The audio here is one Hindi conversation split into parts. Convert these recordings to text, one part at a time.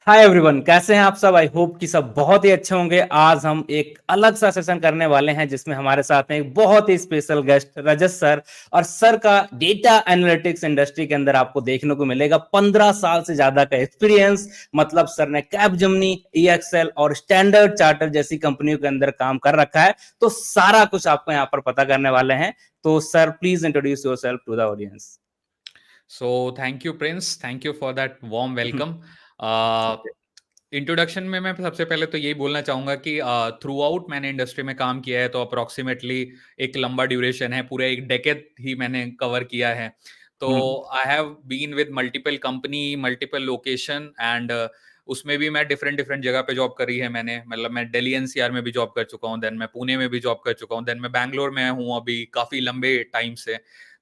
हाय एवरीवन, कैसे हैं आप सब? आई होप कि सब बहुत ही अच्छे होंगे। आज हम एक अलग सा सेशन करने वाले हैं जिसमें हमारे साथ में एक बहुत ही स्पेशल गेस्ट रजत सर। और सर का डेटा एनालिटिक्स इंडस्ट्री के अंदर आपको देखने को मिलेगा 15 साल से ज्यादा का एक्सपीरियंस। मतलब सर ने कैपजेमिनी, ईएक्सएल और स्टैंडर्ड चार्टर जैसी कंपनियों के अंदर काम कर रखा है। तो सारा कुछ आपको यहाँ पर पता करने वाले हैं। तो sir please introduce yourself to the audience. So thank you, Prince. Thank you for that warm welcome. Introduction में मैं सबसे पहले तो यही बोलना चाहूंगा कि थ्रू आउट मैंने इंडस्ट्री में काम किया है, तो अप्रोक्सीमेटली एक लंबा ड्यूरेशन है, पूरे एक डेकेड ही मैंने कवर किया है। तो I have been with multiple company, multiple location and उसमें भी मैं डिफरेंट डिफरेंट जगह पे जॉब करी है मैंने। मतलब मैं दिल्ली एनसीआर में भी जॉब कर चुका हूँ, देन मैं पुणे में भी जॉब कर चुका हूँ, देन मैं बैंगलोर में हूँ अभी काफी लंबे टाइम से।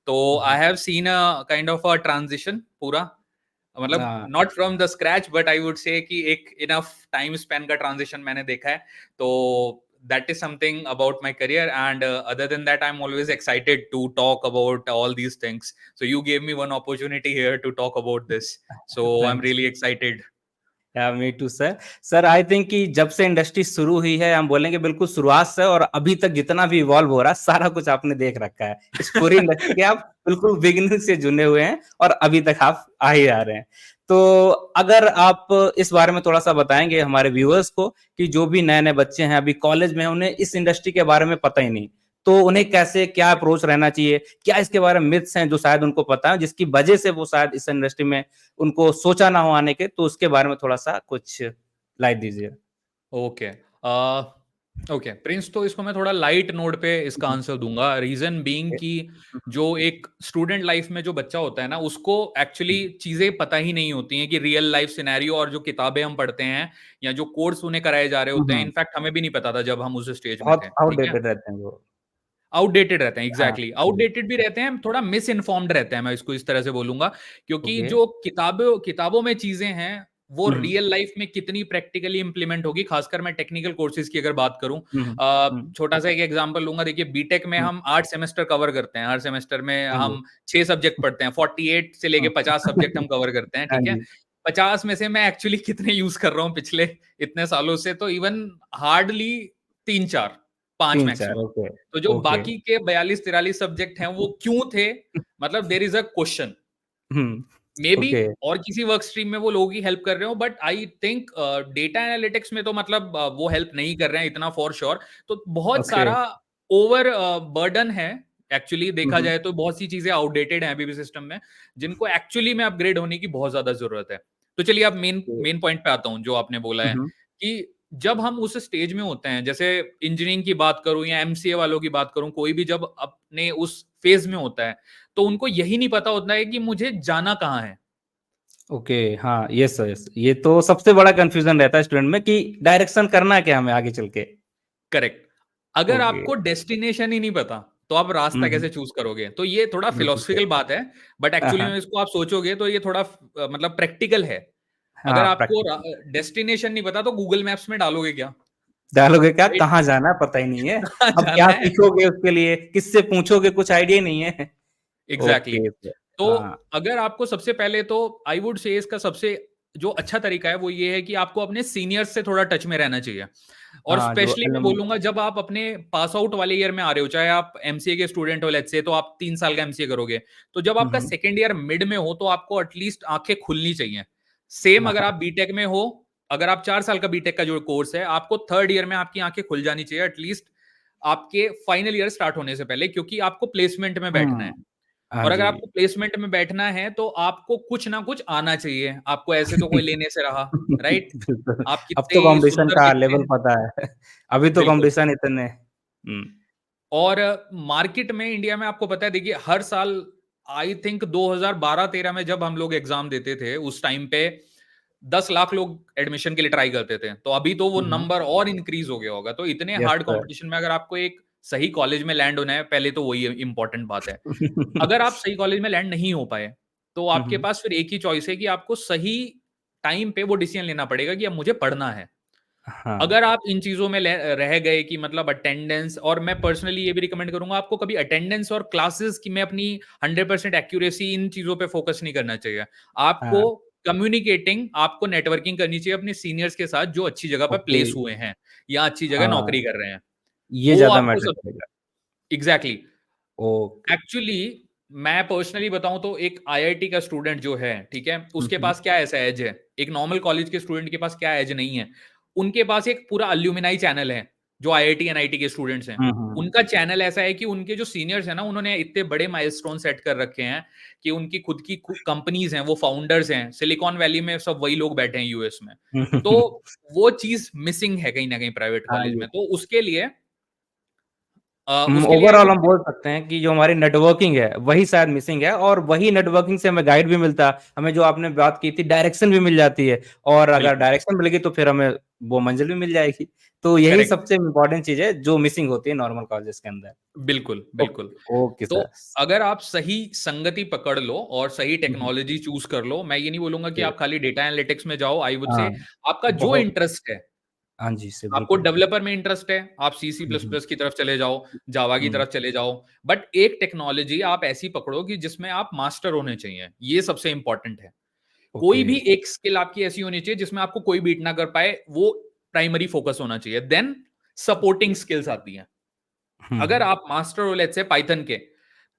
तो I have seen a kind of a transition पूरा, मतलब not from the scratch but I would say कि एक इनफ टाइम स्पेन का ट्रांजिशन मैंने देखा है। तो that is something about my career, and other than that I'm always excited to talk about all these things. So you gave me one opportunity here to talk about this, so I'm thanks. really excited. Me too sir. Sir I think कि जब से इंडस्ट्री शुरू हुई है, हम बोलेंगे बिल्कुल शुरुआत से और अभी तक जितना भी इवॉल्व हो रहा है, सारा कुछ आपने देख रखा है। इस पूरी इंडस्ट्री के आप बिल्कुल बिगिनिंग से जुड़े हुए हैं और अभी तक आप आ ही आ रहे हैं। तो अगर आप इस बारे में थोड़ा सा बताएंगे हमारे व्यूअर्स को कि जो भी नए नए बच्चे हैं अभी कॉलेज में, उन्हें इस इंडस्ट्री के बारे में पता ही नहीं, तो उन्हें कैसे क्या अप्रोच रहना चाहिए, क्या इसके बारे में मिथ्स हैं जो शायद उनको पता है, जिसकी वजह से वो शायद इस इंडस्ट्री में उनको सोचा ना हो आने के, तो उसके बारे में थोड़ा-सा कुछ लाइट दीजिए। ओके, ओके प्रिंस, तो इसको मैं थोड़ा लाइट नोट पे इसका आंसर दूंगा। रीजन बीइंग कि जो एक स्टूडेंट लाइफ में जो बच्चा होता है ना, उसको एक्चुअली चीजें पता ही नहीं होती हैं कि रियल लाइफ सिनेरियो, और जो किताबें हम पढ़ते हैं या जो कोर्स उन्हें कराए जा रहे होते हैं, इनफैक्ट हमें भी नहीं पता था जब हम उस स्टेज में बहुत थे, ठीक है। आउटडेटेड रहते हैं वो। आउटडेटेड रहते हैं, हाँ, एग्जैक्टली आउटडेटेड भी रहते हैं, थोड़ा मिस इन्फॉर्म्ड रहते हैं, मैं इसको इस तरह से बोलूंगा। क्योंकि ओके। जो किताबों किताबों में चीजें हैं वो हुँ, रियल लाइफ में कितनी प्रैक्टिकली इंप्लीमेंट होगी, खासकर मैं टेक्निकल कोर्सेज की अगर बात करूं। हुँ, हुँ, छोटा सा एक एग्जांपल लूंगा। देखिए, बीटेक में हुँ, हम 8 सेमेस्टर कवर करते हैं, हर सेमेस्टर में हाँ जी। हम 6 सब्जेक्ट पढ़ते हैं, 48 से लेके हाँ। 50 सब्जेक्ट हम कवर करते हैं, हाँ ठीक है। जी, 50 में से मैं एक्चुअली कितने यूज कर रहा हूँ पिछले इतने सालों से, तो इवन हार्डली 3-4, 5 3-4 मैक्सिमम। ओके, तो जो ओके। बाकी के 42-43 सब्जेक्ट हैं वो क्यों थे, मतलब there is a question. Hmm, maybe okay, और किसी वर्क स्ट्रीम में वो लोग ही हेल्प कर रहे हो, but I think data analytics में तो मतलब वो हेल्प नहीं कर रहे हैं इतना फॉर श्योर। तो बहुत ओके। सारा ओवर बर्डन है। एक्चुअली हुँ, देखा हुँ, जाए तो बहुत सी चीजें आउटडेटेड हैं अभी भी सिस्टम में, जिनको एक्चुअली में अपग्रेड होने की बहुत ज्यादा जरूरत है। तो चलिए अब मेन ओके। मेन पॉइंट पे आता हूँ जो आपने बोला हुँ, है हुँ, कि जब हम उस स्टेज में होते हैं, जैसे इंजीनियरिंग की बात करूं या एमसीए वालों की बात करूं, कोई भी जब अपने उस फेज में होता है तो उनको यही नहीं पता होता है कि मुझे जाना कहाँ है। ओके, हाँ, यस सर, यस। ये तो सबसे बड़ा कन्फ्यूज़न रहता है स्टूडेंट में कि डायरेक्शन करना क्या है हमें आगे चल के? करेक्ट। अगर ओके। आपको डेस्टिनेशन ही नहीं पता, तो आप हुँ, रास्ता हुँ, कैसे चूज़ करोगे? तो ये थोड़ा बिल्कुल सही। फिलोसॉफिकल बात है, बट हाँ, एक्चुअली हाँ। में इसको आप सोचोगे तो ये थोड़ा मतलब प्रैक्टिकल है। हाँ, अगर आपको प्रैक्टिकल। डेस्टिनेशन नहीं पता तो गूगल मैप्स में डालोगे क्या? डालोगे क्या? राइट? कहाँ जाना है पता ही नहीं है। कहाँ अब क्या जाना है? सीखोगे उसके लिए? किससे पूछोगे? कुछ आइडिया ही नहीं है। Exactly okay exactly. सर। तो हाँ। अगर आपको सबसे पहले तो आई वुड से इसका सबसे जो अच्छा तरीका है वो ये है कि आपको अपने सीनियर्स से थोड़ा टच में रहना चाहिए। और हाँ, जो स्पेशली मैं बोलूंगा जब आप अपने पास आउट वाले ईयर में आ रहे हो, चाहे आप एमसीए के स्टूडेंट हो, लेट्स से, तो आप 3 साल का एमसीए करोगे, तो जब हुँ, आपका हुँ। सेकेंड ईयर मिड में हो तो आपको एटलीस्ट आंखें खुलनी चाहिए। सेम हाँ, अगर आप हाँ। बीटेक में हो, अगर आप 4 साल का बीटेक का जो कोर्स है, आपको थर्ड ईयर में आपकी आंखें खुल जानी चाहिए एटलीस्ट, आपके फाइनल ईयर स्टार्ट होने से पहले, क्योंकि आपको प्लेसमेंट में बैठना है। हुँ। हाँ और अगर जी। आपको प्लेसमेंट में बैठना है तो आपको कुछ ना कुछ आना चाहिए। आपको ऐसे तो कोई लेने से रहा, राइट? बिल्कुल, आप अब तो कितने कॉम्पिटिशन सुंदर का दिखते लेवल हैं। पता है। अभी तो बिल्कुल। कॉम्पिटिशन इतने और मार्केट में इंडिया में आपको पता है, देखिए हर साल आई थिंक 2012-13 में जब हम लोग एग्जाम देते थे, उस टाइम पे 10 लाख लोग एडमिशन के लिए ट्राई करते थे। तो अभी तो वो हुँ, हुँ। नंबर और इंक्रीज हो गया होगा। तो इतने यस हार्ड सर। कंपटीशन में अगर आपको एक सही कॉलेज में लैंड होना है, पहले तो वही इंपॉर्टेंट बात है। अगर आप सही कॉलेज में लैंड नहीं हो पाए, तो हुँ, आपके हुँ। पास फिर एक ही चॉइस है कि आपको सही टाइम पे वो डिसीजन लेना पड़ेगा कि अब मुझे पढ़ना है। हाँ। अगर आप इन चीज़ों में रह गए कि मतलब अटेंडेंस, और मैं पर्सनली ये भी रिकमेंड करूँगा आपको कभी अटेंडेंस और क्लासेस की में अपनी 100% एक्यूरेसी इन चीज़ों पे फोकस नहीं करना चाहिए। आपको हाँ। कम्युनिकेटिंग, आपको नेटवर्किंग करनी चाहिए अपने सीनियर्स के साथ जो अच्छी जगह पे ओके, प्लेस हुए हैं या अच्छी जगह नौकरी हाँ, कर रहे हैं। ये वो ज़्यादा आपको मैटर सब करेगा। एग्ज़ैक्टली। ओके। एक्चुअली मैं पर्सनली बताऊँ तो एक आईआईटी का स्टूडेंट जो है, ठीक है? हुँ, उसके हुँ। पास क्या ऐसा एज है? एक नॉर्मल कॉलेज के स्टूडेंट के पास क्या एज नहीं है? उनके पास एक पूरा एल्यूमिनाई चैनल है, जो आईआईटी, एनआईटी के स्टूडेंट्स हैं। हुँ, हुँ। उनका चैनल ऐसा है कि उनके जो सीनियर्स हैं ना, उन्होंने इतने बड़े माइलस्टोन सेट कर रखे हैं कि उनकी खुद की कंपनीज़ हैं, वो फाउंडर्स हैं। सिलिकॉन वैली में सब वही लोग बैठे हैं यूएस में। तो वो चीज़ मिसिंग है कहीं न कहीं प्राइवेट हाँ, कॉलेज ये में। तो उसके लिए आई ओवरऑल वुड हम बोल सकते हैं कि जो हमारी नेटवर्किंग है, वही शायद मिसिंग है और वही नेटवर्किंग से हमें गाइड भी मिलता है। हमें जो आपने बात की थी डायरेक्शन भी मिल जाती है और अगर बिल्कुल, डायरेक्शन मिलेगी तो फिर हमें वो मंज़िल भी मिल जाएगी। तो यही करेक्ट। सबसे इम्पोर्टेंट चीज़ है जो मिसिंग होती है नॉर्मल कॉलेजेस के अंदर। बिल्कुल, बिल्कुल। ओके, ओके तो सर। अगर आप सही संगति पकड़ लो और सही हुँ, हुँ। टेक्नोलॉजी चूज़ कर लो, मैं ये नहीं बोलूँगा कि जी, आप खाली डेटा एनालिटिक्स में जाओ, आई वुड हाँ, से आपका जो बहुत इंटरेस्ट है, हाँ जी, सर आपको बिल्कुल। डेवलपर में इंटरेस्ट है, आप सी, सी हुँ, प्लस हुँ, प्लस की तरफ चले जाओ, जावा की हुँ, तरफ चले जाओ। बट एक टेक्नोलॉजी आप ऐसी पकड़ो कि जिसमें आप मास्टर होने चाहिए, ये सबसे इम्पोर्टेंट है। कोई ओके। भी एक स्किल आपकी ऐसी होनी चाहिए जिसमें आपको कोई बीट ना कर पाए, वो प्राइमरी फोकस होना चाहिए। देन सपोर्टिंग स्किल्स आती हैं। हुँ, अगर हुँ, आप मास्टर हो लेट्स से पाइथन के,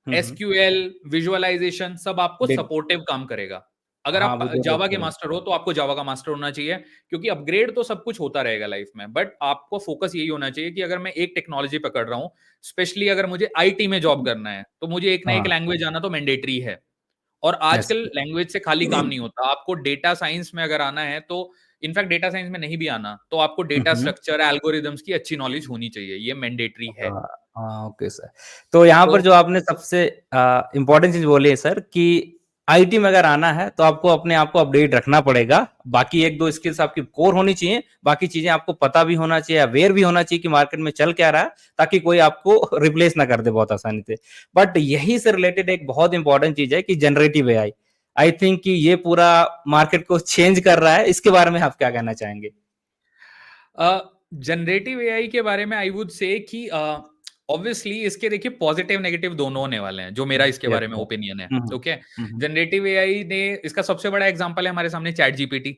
हुँ, हुँ। एसक्यूएल, विजुअलाइज़ेशन सब आपको डेट सपोर्टिव काम करेगा। अगर हाँ, आप वो ज़रूरत जावा के पड़ेगी। मास्टर हो, तो आपको जावा का मास्टर होना चाहिए, क्योंकि अपग्रेड तो सब कुछ होता रहेगा लाइफ में, बट आपको फोकस यही होना चाहिए कि अगर मैं एक टेक्नोलॉजी पकड़ रहा हूँ, स्पेशली अगर मुझे आईटी में जॉब करना है, तो मुझे एक ना एक हाँ, लैंग्वेज आना तो मैंडेटरी है। और यस। आजकल लैंग्वेज से खाली काम नहीं होता, आपको डेटा साइंस में अगर आना है, तो इनफैक्ट डेटा साइंस में नहीं भी आना, तो आपको हुँ, डेटा हुँ। स्ट्रक्चर, एल्गोरिदम्स की अच्छी नॉलेज होनी चाहिए, ये मैंडेटरी है। हाँ, ओके सर। तो यहाँ तो पर जो आपने सबसे इम्पोर्टेंट चीज़ बोली है सर कि आईटी में अगर आना है तो आपको अपने आप को अपडेट रखना पड़ेगा। बाकी 1-2 स्किल्स आपकी कोर होनी चाहिए, बाकी चीज़ें आपको पता भी होना चाहिए, अवेयर भी होना चाहिए कि मार्केट में चल क्या रहा है, ताकि कोई आपको रिप्लेस ना कर दे बहुत आसानी से। बट यही से रिलेटेड एक बहुत इम्पोर्टेंट चीज़ है कि जनरेटिव एआई। आई थिंक कि ये पूरा मार्केट को चेंज कर रहा है, इसके बारे में आप क्या कहना चाहेंगे? जनरेटिव एआई के बारे में आई वुड से कि ऑब्वियसली इसके देखिए पॉजिटिव नेगेटिव दोनों होने वाले हैं, जो मेरा इसके यस बारे में सर। ओपिनियन है। हुँ, हुँ। ओके, हुँ, हुँ। जनरेटिव एआई ने इसका सबसे बड़ा एग्जांपल है हमारे सामने चैट जीपीटी,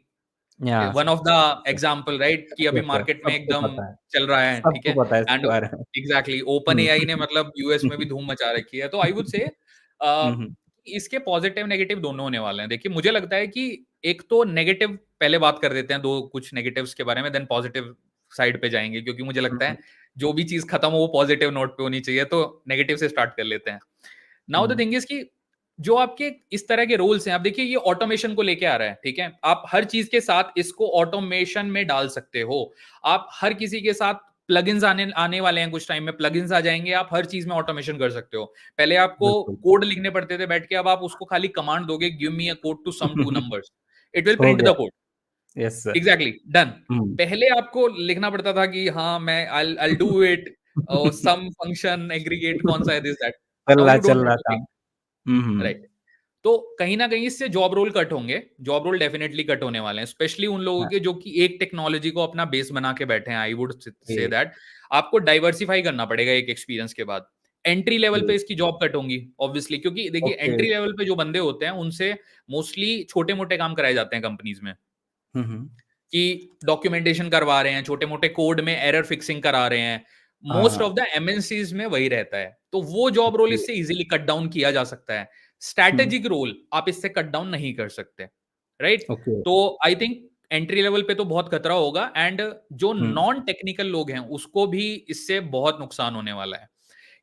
यहाँ one sir. Of the example right, कि अभी यस सर, मार्केट में सबको एकदम पता है। चल रहा है, ठीक सबको है। पता है इसके एंड बारे में। एग्जैक्टली ओपन हुँ। एआई ने मतलब यूएस में भी धूम मचा रखी है, तो आई वुड से हुँ, हुँ। इसके पॉजिटिव नेगेटिव दोनों होने वाले हैं। देखिए मुझे लगता है कि एक तो नेगेटिव पहले बात कर देते हैं, दो कुछ नेगेटिव्स के बारे में, देन पॉजिटिव साइड पे जाएंगे, क्योंकि मुझे हुँ, लगता हुँ। है जो भी चीज खत्म हो वो पॉजिटिव नोट पे होनी चाहिए, तो नेगेटिव से स्टार्ट कर लेते हैं। Now the hmm, thing is कि जो आपके इस तरह के रोल्स हैं, आप देखिए ये ऑटोमेशन को लेके आ रहा है, ठीक है। आप हर चीज के साथ इसको ऑटोमेशन में डाल सकते हो। आप हर किसी के साथ प्लगइन्स आने आने वाले हैं, कुछ टाइम में प्लगइन्स आ जाएंगे, आप हर चीज में ऑटोमेशन कर सकते हो। पहले आपको बिल्कुल। कोड लिखने पड़ते थे बैठ के, अब आप उसको खाली कमांड दोगे, give me a code to sum two numbers, it will हो प्रिंट गया। The code. Yes sir. Exactly done. हुँ। पहले आपको लिखना पड़ता था कि हाँ मैं I do it, sum function aggregate कौन सा है, दिस दैट। नाउ यू चल डोंट रहा हैव टू थिंक, काम। हुँ, हुँ। राइट। तो कहीं न कहीं इससे जॉब रोल कट होंगे, जॉब रोल डेफिनिटली कट होने वाले हैं, स्पेशली उन लोगों हाँ, के जो कि एक टेक्नोलॉजी को अपना बेस बना के बैठे हैं, आई वुड से जी, दैट आपको डाइवर्सिफाई करना पड़ेगा एक एक्सपीरियंस के बाद। एंट्री लेवल पे जी। इसकी जॉब कट होंगी ऑब्वियसली, क्योंकि देखिए ओके। एंट्री लेवल पे जो बंदे होते हैं, उनसे मोस्टली छोटे-मोटे काम कराए जाते हैं कंपनीज़ में। हुँ, हुँ। कि डॉक्यूमेंटेशन करवा रहे हैं, छोटे-मोटे कोड में एरर फिक्सिंग करा रहे हैं। मोस्ट हाँ, ऑफ द एमएनसीज़ में वही रहता है। तो वो जॉब रोल ओके। इससे ईज़िली कट डाउन किया जा सकता है। हुँ, स्ट्रैटेजिक रोल आप इससे कट डाउन नहीं कर सकते, राइट? ओके। तो आई थिंक एंट्री लेवल पे तो बहुत खतरा होगा, एंड जो हुँ, नॉन टेक्निकल लोग हैं, उसको भी इससे बहुत नुकसान होने वाला है।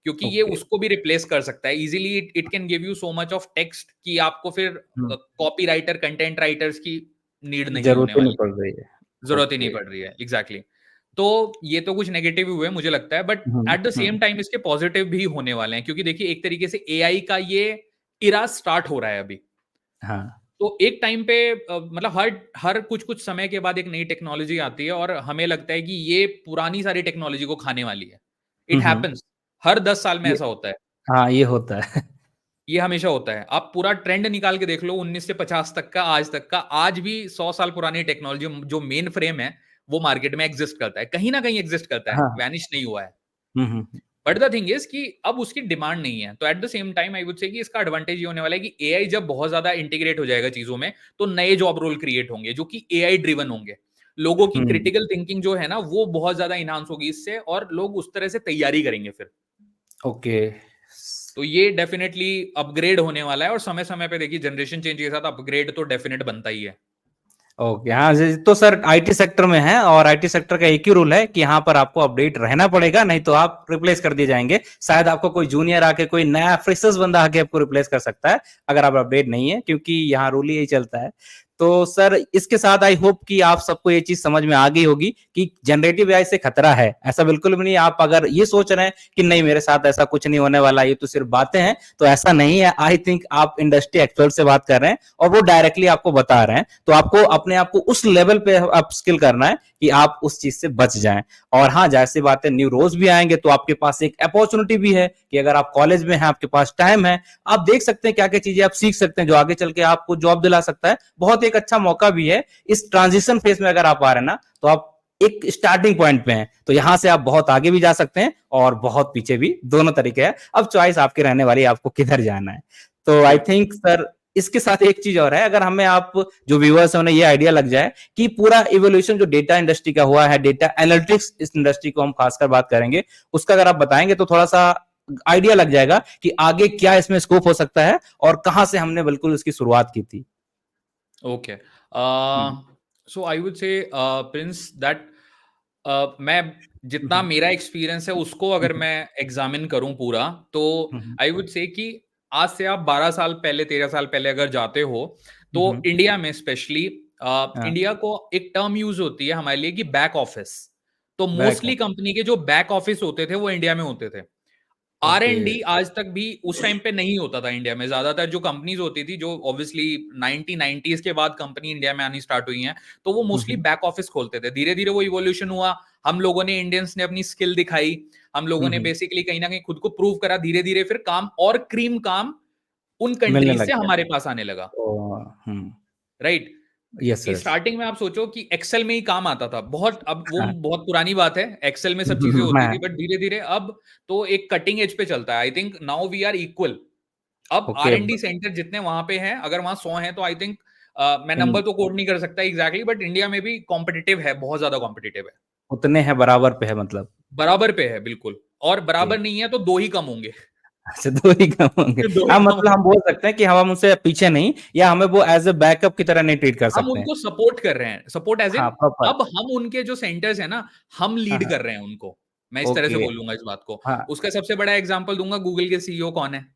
क्योंकि ये ओके। उसको भी रिप्लेस कर सकता है। Easily it it can give you so much of text कि आपको फिर हुँ, कॉपी राइटर, कंटेंट राइटर्स की नीड नहीं ज़रूरत होने ही नहीं वाली। पड़ रही है। ज़रूरत ही नहीं ओके। पड़ रही है, एग्ज़ैक्टली। तो ये तो कुछ नेगेटिव हुए मुझे लगता है, but hmm, at the hmm. Same time इसके पॉज़िटिव भी होने वाले हैं, क्योंकि देखिए एक तरीके से एआई का ये इरा स्टार्ट हो रहा है अभी। हाँ। तो एक टाइम पे मतलब हर हर कुछ-कुछ समय के बाद एक नई टेक्नोलॉजी आती है और हमें लगता है कि ये पुरानी सारी टेक्नोलॉजी को खाने वाली है। हुँ, इट हुँ। हैपेंस, हर 10 साल में ये ऐसा होता है। हाँ, ये होता है। ये हमेशा होता है। आप पूरा ट्रेंड निकाल के देख लो 19 से 50 तक का, आज तक का। आज भी 100 साल पुरानी टेक्नोलॉजी जो मेन फ्रेम है, वो मार्केट में एक्सिस्ट करता है। कहीं न कहीं एक्सिस्ट करता है, हाँ। वैनिश नहीं हुआ है। हुँ, हुँ। बट द थिंग इज कि अब उसकी डिमांड नहीं है, तो at the same time I would say कि इसका एडवांटेज ये होने वाला है कि एआई जब बहुत ज्यादा इंटीग्रेट हो जाएगा चीजों में, तो नए जॉब रोल क्रिएट होंगे जो कि एआई ड्रिवन होंगे। लोगों की हम्म। क्रिटिकल थिंकिंग जो है ना वो बहुत ज्यादा इनहांस होगी इससे, और लोग उस तरह से तैयारी करेंगे फिर। ओके। तो ये डेफिनेटली अपग्रेड होने वाला है, और समय समय पे देखिए जनरेशन चेंज के साथ अपग्रेड तो डेफिनेट बनता ही है। ओके, हाँ तो सर आईटी सेक्टर में है, और आईटी सेक्टर का एक ही रूल है कि यहाँ पर आपको अपडेट रहना पड़ेगा, नहीं तो आप रिप्लेस कर दिए जाएंगे। शायद आपको कोई जूनियर आके, कोई नया फ्रेशर्स बंदा आके आपको रिप्लेस कर सकता है अगर आप अपडेट नहीं है, क्योंकि यहाँ रूल ही यही चलता है। तो सर इसके साथ आई होप कि आप सबको ये चीज समझ में आ गई होगी कि जनरेटिव एआई से खतरा है, ऐसा बिल्कुल भी नहीं। आप अगर ये सोच रहे हैं कि नहीं मेरे साथ ऐसा कुछ नहीं होने वाला, ये तो सिर्फ बातें हैं, तो ऐसा नहीं है। आई थिंक आप इंडस्ट्री एक्सपर्ट से बात कर रहे हैं और वो डायरेक्टली आपको बता रहे हैं, तो आपको अपने आप को उस लेवल पे अप स्किल करना है कि आप उस चीज से बच जाएं। और हाँ, जैसी बात है, न्यू रोज भी आएंगे, तो आपके पास एक अपॉर्चुनिटी भी है कि अगर आप कॉलेज में हैं, आपके पास टाइम है, आप देख सकते हैं क्या क्या चीजें आप सीख सकते हैं जो आगे चल के आपको जॉब दिला सकता है। बहुत एक अच्छा मौका भी है इस ट्रांजिशन फेज में। अगर आप आ रहे हैं ना, तो आप एक स्टार्टिंग पॉइंट पे हैं, तो यहां से आप बहुत आगे भी जा सकते हैं और बहुत पीछे भी, दोनों तरीके हैं। अब चॉइस आपकी रहने वाली है, आपको किधर जाना है। तो आई थिंक सर इसके साथ एक चीज और है, अगर हमें आप जो व्यूअर्स हैं उन्हें ये आइडिया लग जाए कि पूरा इवोल्यूशन जो डेटा इंडस्ट्री का हुआ है, डेटा एनालिटिक्स इस इंडस्ट्री को हम खासकर बात करेंगे, उसका अगर आप बताएंगे तो थोड़ा सा आइडिया लग जाएगा कि आगे क्या इसमें स्कोप हो सकता है और कहां से हमने बिल्कुल इसकी शुरुआत की थी। ओके, सो आई वुड से प्रिंस दैट मैं जितना मेरा एक्सपीरियंस है उसको अगर मैं एग्जामिन करूं पूरा, तो आई वुड से कि आज से आप 12 साल पहले 13 साल पहले अगर जाते हो, तो इंडिया में स्पेशली इंडिया को एक टर्म यूज होती है हमारे लिए कि बैक ऑफिस। तो मोस्टली कंपनी के जो बैक ऑफिस होते थे वो इंडिया में होते थे। Are okay. एंड डी आज तक भी उस टाइम पे नहीं होता था इंडिया में। ज्यादातर जो कंपनीज होती थी, जो ऑब्वियसली 1990s के बाद कंपनी इंडिया में आनी स्टार्ट हुई हैं, तो वो मोस्टली बैक ऑफिस खोलते थे। धीरे धीरे वो इवोल्यूशन हुआ, हम लोगों ने, इंडियंस ने अपनी स्किल दिखाई, हम लोगों ने बेसिकली कहीं ना कहीं खुद को प्रूव करा। धीरे धीरे फिर काम और क्रीम काम उन मिलने कंट्रीज लग से गया। हमारे पास आने लगा, हम्म। राइट। यस कि सर। स्टार्टिंग में आप सोचो कि एक्सेल में ही काम आता था बहुत, अब वो हाँ। बहुत पुरानी बात है, एक्सेल में सब चीजें होती मैं। थी, बट धीरे धीरे अब तो एक कटिंग एज पे चलता है। I think now we are equal. अब are okay. And the centre जितने वहां पे हैं, अगर वहां 100 हैं, तो आई थिंक मैं नंबर तो कोड नहीं कर सकता एग्जैक्टली, बट इंडिया में भी कॉम्पिटिटिव है, बहुत ज्यादा कॉम्पिटिटिव है। उतने हैं, बराबर पे है मतलब। बराबर पे है बिल्कुल, और ओके। बराबर नहीं है तो दो ही कम होंगे। अच्छा, दो ही कम होंगे। दो ही हाँ, कम मतलब हम होंगे। बोल सकते हैं कि हम उनसे पीछे नहीं, या हमें वो एज ए बैकअप की तरह नहीं ट्रीट कर हम सकते हैं। उनको सपोर्ट कर रहे हैं, सपोर्ट एज इन, हाँ, प्रॉपर। अब हम उनके जो सेंटर्स है ना, हम हाँ, लीड हाँ। कर रहे हैं उनको। मैं इस तरह से ओके। बोलूंगा इस बात को। हाँ। उसका सबसे बड़ा एग्जांपल दूंगा, गूगल के सीईओ कौन है? हाँ,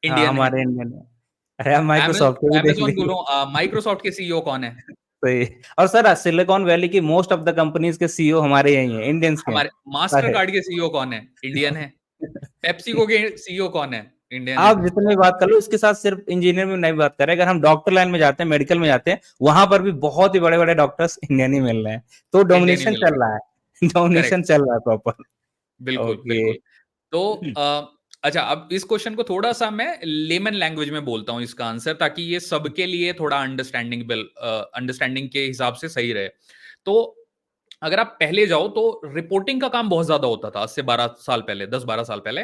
इंडियन है। हमारे इंडियन है। अरे आप माइक्रोसॉफ्ट के भी देख अमेजोन लीजिए। बोलो, माइक्रोसॉफ्ट के सीईओ कौन है? सही। और सर सिलिकॉन वैली की मोस्ट ऑफ द कंपनीज के सीईओ हमारे यही हैं, इंडियंस के हैं। हमारे मास्टर सारे। कार्ड के सीईओ कौन है? इंडियन है। पेप्सिको के सीईओ कौन है? इंडियन है। आप जितने भी बात कर लो, इसके साथ सिर्फ इंजीनियर में नहीं बात कर रहे, अगर हम डॉक्टर लाइन में जाते हैं, मेडिकल में जाते हैं, वहां पर भी बहुत ही बड़े बड़े डॉक्टर्स इंडियन ही मिल रहे हैं। तो इंडियन ही डोमिनेशन मिल रहे चल हैं। रहा है। Domination correct. चल रहा है प्रॉपर। बिल्कुल ओके। बिल्कुल। तो अच्छा, अब इस क्वेश्चन को थोड़ा सा मैं लेमन लैंग्वेज में बोलता हूं इसका आंसर, ताकि ये सबके लिए थोड़ा अंडरस्टैंडिंग के हिसाब से सही रहे। तो अगर आप पहले जाओ तो रिपोर्टिंग का काम बहुत ज्यादा होता था आज से 12 साल पहले, 10-12 साल पहले।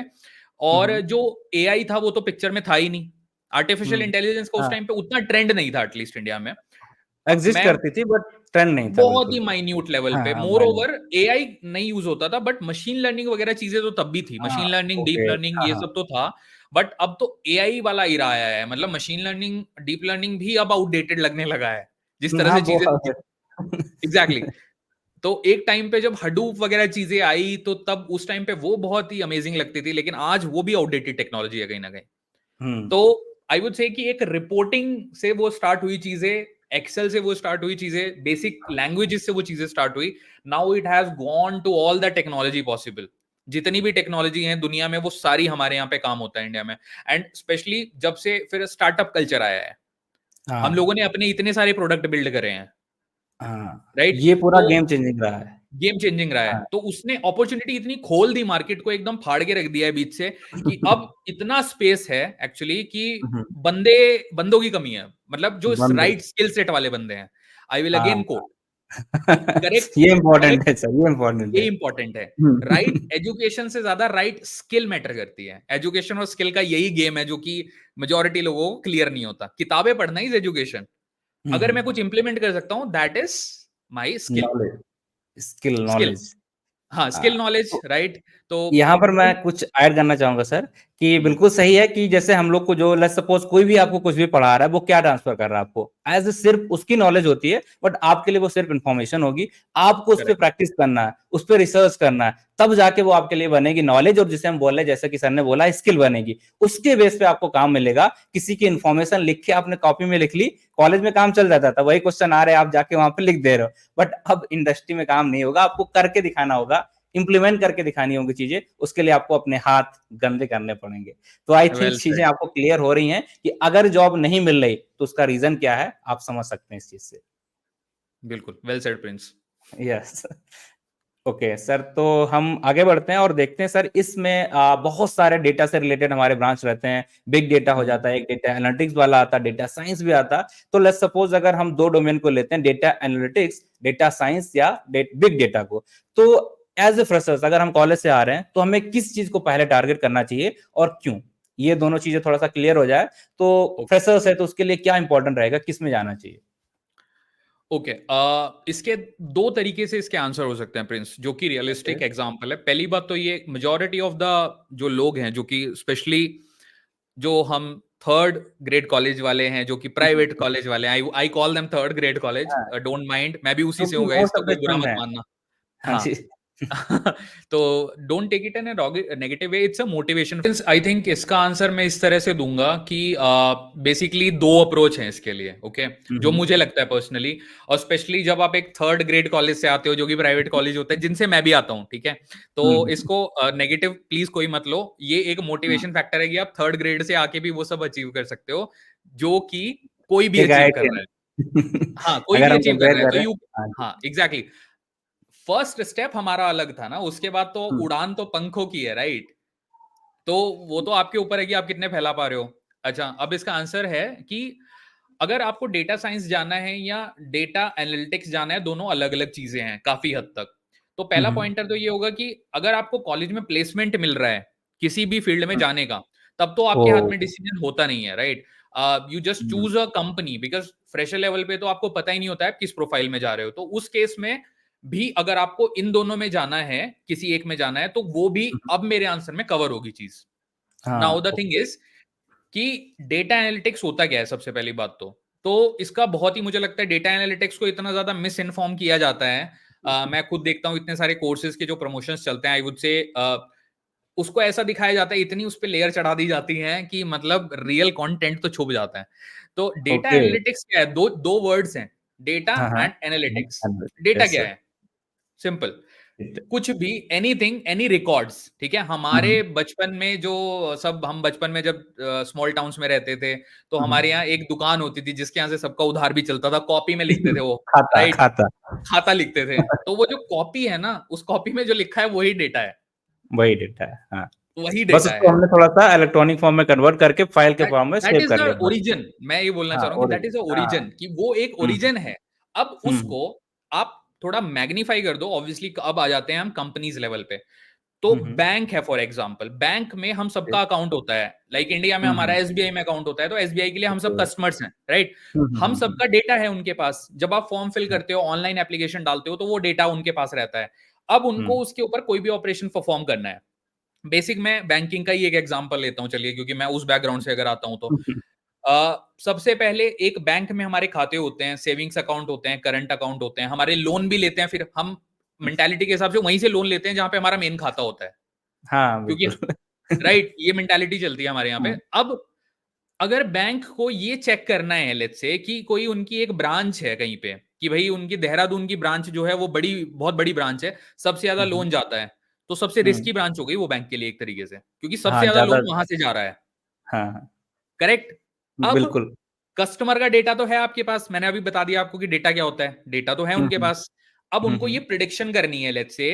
और जो एआई था वो तो पिक्चर में था ही नहीं। आर्टिफिशियल इंटेलिजेंस का उस हाँ, टाइम पे उतना ट्रेंड नहीं था, एटलीस्ट इंडिया में। एग्जिस्ट मैं करती थी बट ट्रेंड नहीं था बहुत ही बिल्कुल। माइन्यूट लेवल हाँ, पे, हाँ, मोर ओवर एआई नहीं यूज होता था, बट मशीन लर्निंग वगैरह चीजें तो तब भी थी। हाँ। Machine learning, deep okay. Learning, हाँ, ये हाँ। सब तो था। बट अब तो एआई वाला इरा आया है, मतलब मशीन लर्निंग, डीप लर्निंग भी अब आउटडेटेड लगने लगा है, जिस तरह हाँ, से चीजें। बहुत। एग्जैक्टली। तो एक टाइम पे जब हडूप वगैरह चीजें आई, तो तब उस टाइम पे वो बहुत ही अमेजिंग लगती थी, लेकिन आज वो भी आउटडेटेड टेक्नोलॉजी है कहीं ना कहीं। हम्म। तो आई वुड से कि एक रिपोर्टिंग से वो स्टार्ट हुई चीजें, एक्सेल से वो स्टार्ट हुई चीजें, बेसिक लैंग्वेजेस से वो चीजें स्टार्ट हुई। Now it has gone to all the technology possible. जितनी भी टेक्नोलॉजी है दुनिया में, वो सारी हमारे यहाँ पे काम होता है इंडिया में। एंड स्पेशली जब से फिर स्टार्टअप कल्चर आया है, हम हाँ, लोगों ने अपने इतने सारे प्रोडक्ट बिल्ड करे हैं, हाँ, राइट। ये पूरा तो गेम चेंजिंग रहा है। गेम चेंजिंग रहा है, हाँ। तो उसने अपॉर्चुनिटी इतनी खोल दी, मार्केट को एकदम फाड़ के रख दिया है बीच से, कि अब इतना स्पेस है एक्चुअली कि बंदों की कमी है, मतलब जो बंद। राइट स्किल सेट वाले बंदे हैं। आई विल अगेन हाँ, कोट, करेक्ट, ये इम्पोर्टेंट करेक्ट, है सर, ये इम्पोर्टेंट ये है। इंपॉर्टेंट है। राइट हुँ। एजुकेशन से ज्यादा राइट स्किल मैटर करती है। एजुकेशन और स्किल का यही गेम है जो कि मेजोरिटी लोगों को क्लियर नहीं होता। किताबें पढ़ना इज एजुकेशन, हुँ, अगर हुँ। मैं कुछ इंप्लीमेंट कर सकता हूं that is my skill. Knowledge, skill, skill, knowledge. हाँ, हाँ, स्किल नॉलेज, तो राइट। तो यहाँ पर मैं कुछ ऐड करना चाहूँगा सर, कि हम्म, बिल्कुल सही है कि जैसे हम लोग को जो लेट्स सपोज़ कोई भी आपको कुछ भी पढ़ा रहा है, वो क्या ट्रांसफ़र कर रहा है आपको? एज़ सिर्फ़ उसकी नॉलेज होती है, बट आपके लिए वो सिर्फ़ इन्फॉर्मेशन होगी। आपको उस पे करेक्ट, प्रैक्टिस करना है, उस पे रिसर्च करना है, तब जाके वो आपके लिए बनेगी नॉलेज, और जिसे हम बोल रहे हैं, जैसा कि सर ने बोला, स्किल बनेगी। उसके बेस पे आपको काम मिलेगा। किसी की इन्फॉर्मेशन लिख के आपने कॉपी में लिख ली, कॉलेज में काम चल जाता था, वही क्वेश्चन आ रहे हैं, आप जाके वहाँ पे लिख दे रहे हो। बट अब इंडस्ट्री में काम नहीं होगा, आपको करके दिखाना होगा, इम्प्लीमेंट करके दिखानी होंगी चीजें, उसके लिए आपको अपने हाथ गंदे करने पड़ेंगे। तो आई थिंक वेल चीजें सेड, आपको क्लियर हो रही हैं कि अगर जॉब नहीं मिल रही तो उसका रीजन क्या है, आप समझ सकते हैं इस चीज से। बिल्कुल well said Prince. Yes. Okay sir, तो हम आगे बढ़ते हैं और देखते हैं सर, इसमें बहुत सारे डेटा से रिलेटेड हमारे ब्रांच रहते हैं। बिग डेटा हो जाता है, एक डेटा एनालिटिक्स वाला आता है, डेटा साइंस भी आता है। तो लेट्स सपोज अगर हम दो डोमेन को लेते हैं, डेटा एनालिटिक्स, डेटा साइंस, या बिग डेटा को, तो एज ए फ्रेशर्स अगर हम कॉलेज से आ रहे हैं तो हमें किस चीज को पहले टारगेट करना चाहिए और क्यों? ये दोनों चीजें थोड़ा सा क्लियर हो जाए तो फ्रेशर्स है तो उसके लिए क्या इंपॉर्टेंट रहेगा, किस में जाना चाहिए? ओके, इसके दो तरीके से इसके आंसर हो सकते हैं प्रिंस, जो कि ओके। रियलिस्टिक एग्जांपल है। पहली बात तो ये, मेजॉरिटी ऑफ द जो लोग हैं, जो कि स्पेशली जो हम थर्ड ग्रेड कॉलेज वाले हैं, जो कि प्राइवेट कॉलेज वाले हैं, I I call them third grade college, हाँ, डोंट माइंड, मैं भी उसी से क्योंकि हूँ गाइस, मोस्ट तो ऑफ द कोई बुरा स्टूडेंट मत है। मानना। हाँ हाँ। जी। तो don't take it in negative way, it's a motivation. I think इसका आंसर मैं इस तरह से दूंगा कि बेसिकली दो अप्रोच हैं इसके लिए, ओके, जो हम्म, मुझे लगता है पर्सनली। और स्पेशली जब आप एक थर्ड ग्रेड कॉलेज से आते हो, जो कि प्राइवेट कॉलेज होता है, जिनसे मैं भी आता हूँ, ठीक है, तो हम्म, इसको नेगेटिव प्लीज कोई मत लो। ये एक हम्म। मोटिवेशन फैक्टर है कि आप थर्ड ग्रेड से आके भी वो सब अचीव कर सकते हो जो कि कोई भी एक अचीव कर आईटीएन। रहा है। हाँ, कोई अगर भी हम अचीव कर कंपेयर रहा है तो करें। यू, हाँ जी। हाँ एग्जैक्टली, फर्स्ट स्टेप हमारा अलग था ना, उसके बाद तो हुँ, उड़ान तो पंखों की है, राइट। तो वो तो आपके ऊपर है कि आप कितने फैला पा रहे हो। अच्छा, अब इसका आंसर है कि अगर आपको डेटा साइंस जाना है या डेटा एनालिटिक्स जाना है, दोनों अलग अलग चीजें हैं काफी हद तक। तो हुँ, पहला हुँ, पॉइंटर तो ये होगा कि अगर आपको कॉलेज में प्लेसमेंट मिल रहा है किसी भी फील्ड में हुँ। जाने का, तब तो आपके हाथ ओह! में डिसीजन होता नहीं है, right. You just hmm, choose a company, because fresher level पे तो आपको पता ही नहीं होता है आप किस प्रोफाइल में जा रहे हो। तो उस केस में भी अगर आपको इन दोनों में जाना है, किसी एक में जाना है, तो वो भी हुँ, अब मेरे आंसर में कवर होगी चीज। नाउ हाँ, द थिंग ओके। इज कि डेटा एनालिटिक्स होता क्या है, सबसे पहली बात तो इसका बहुत ही मुझे लगता है डेटा एनालिटिक्स को इतना ज्यादा मिस इन्फॉर्म किया जाता है। मैं खुद देखता हूँ इतने सारे कोर्सेज के जो प्रमोशंस चलते हैं, आई वुड से उसको ऐसा दिखाया जाता है, इतनी उस पर लेयर चढ़ा दी जाती है कि मतलब रियल कंटेंट तो छुप जाता है। तो डेटा ओके। एनालिटिक्स क्या है, दो दो वर्ड्स हैं, डेटा हाँ, हाँ। And analytics. Hundred. Data yes क्या सर। है, सिंपल, ठीक है। कुछ भी, एनीथिंग, एनी रिकॉर्ड्स, ठीक है। हुँ, हमारे हुँ, बचपन में जो सब, हम बचपन में जब स्मॉल टाउन्स में रहते थे, तो हुँ, हमारे हुँ। यहाँ एक दुकान होती थी जिसके यहाँ से सबका उधार भी चलता था, कॉपी में लिखते थे वो, खाता, राइट, खाता। खाता लिखते थे। तो वो जो कॉपी है ना, उस कॉपी में जो लिखा है वही डेटा है, वही डेटा है, हाँ। वही बस डेटा उसको है। हमने थोड़ा-सा इलेक्ट्रॉनिक फॉर्म में कन्वर्ट करके फाइल के दैट फॉर्म में दैट सेव इज कर द लिया बस। ओरिजिन, मैं ये बोलना चाह हाँ, रहा हूँ कि दैट इज द ओरिजिन, हाँ। ओरिजिन, कि वो एक हुँ, ओरिजिन है। अब हुँ, हुँ, उसको आप थोड़ा मैग्नीफाई कर दो, ऑब्वियसली अब आ जाते हैं हम कंपनीज लेवल पे। तो हुँ, हुँ। बैंक है फॉर एग्जांपल, बैंक में हम ओके। सबका अकाउंट होता है, लाइक इंडिया में हुँ, हमारा हुँ। एसबीआई में अकाउंट होता है, तो एसबीआई के लिए हम सब ओके। कस्टमर्स हैं, राइट। हुँ, हुँ, हम हुँ, हुँ। सबका डेटा है उनके पास, जब आप फॉर्म फिल करते हो, ऑनलाइन एप्लीकेशन डालते हो, तो वो डेटा उनके पास रहता है। अब हुँ, उनको उसके ऊपर कोई भी ऑपरेशन परफॉर्म करना है। बेसिक मैं बैंकिंग का ही एक एग्जांपल लेता हूँ, चलिए, क्योंकि मैं उस बैकग्राउंड से अगर आता हूँ तो हुँ, हुँ, सबसे पहले एक बैंक में हमारे खाते होते हैं, सेविंग्स अकाउंट होते हैं, करंट अकाउंट होते हैं, हमारे लोन भी लेते हैं, फिर हम मेंटालिटी के हिसाब से वहीं से लोन लेते हैं जहां पे हमारा मेन खाता होता है, हाँ, क्योंकि, बिल्कुल। राइट, ये मेंटालिटी चलती है हमारे यहाँ पे। हुँ, अब अगर बैंक को ये चेक करना है, लेट्स से कि कोई उनकी एक ब्रांच है कहीं पे, कि भाई उनकी देहरादून की ब्रांच जो है वो बड़ी, बहुत बड़ी ब्रांच है, सबसे ज्यादा हुँ, हुँ, लोन जाता है, तो सबसे हुँ। रिस्की ब्रांच हो गई वो बैंक के लिए एक तरीके से, क्योंकि सबसे हाँ, ज्यादा ज़्यादा। लोन वहां से जा रहा है, हाँ, हाँ। करेक्ट। अब बिल्कुल। कस्टमर का डेटा तो है आपके पास, मैंने अभी बता दिया आपको कि डेटा क्या होता है, डेटा तो है हुँ, उनके हुँ। पास। अब हुँ, उनको ये हुँ। प्रिडिक्शन करनी है, लेट्स से,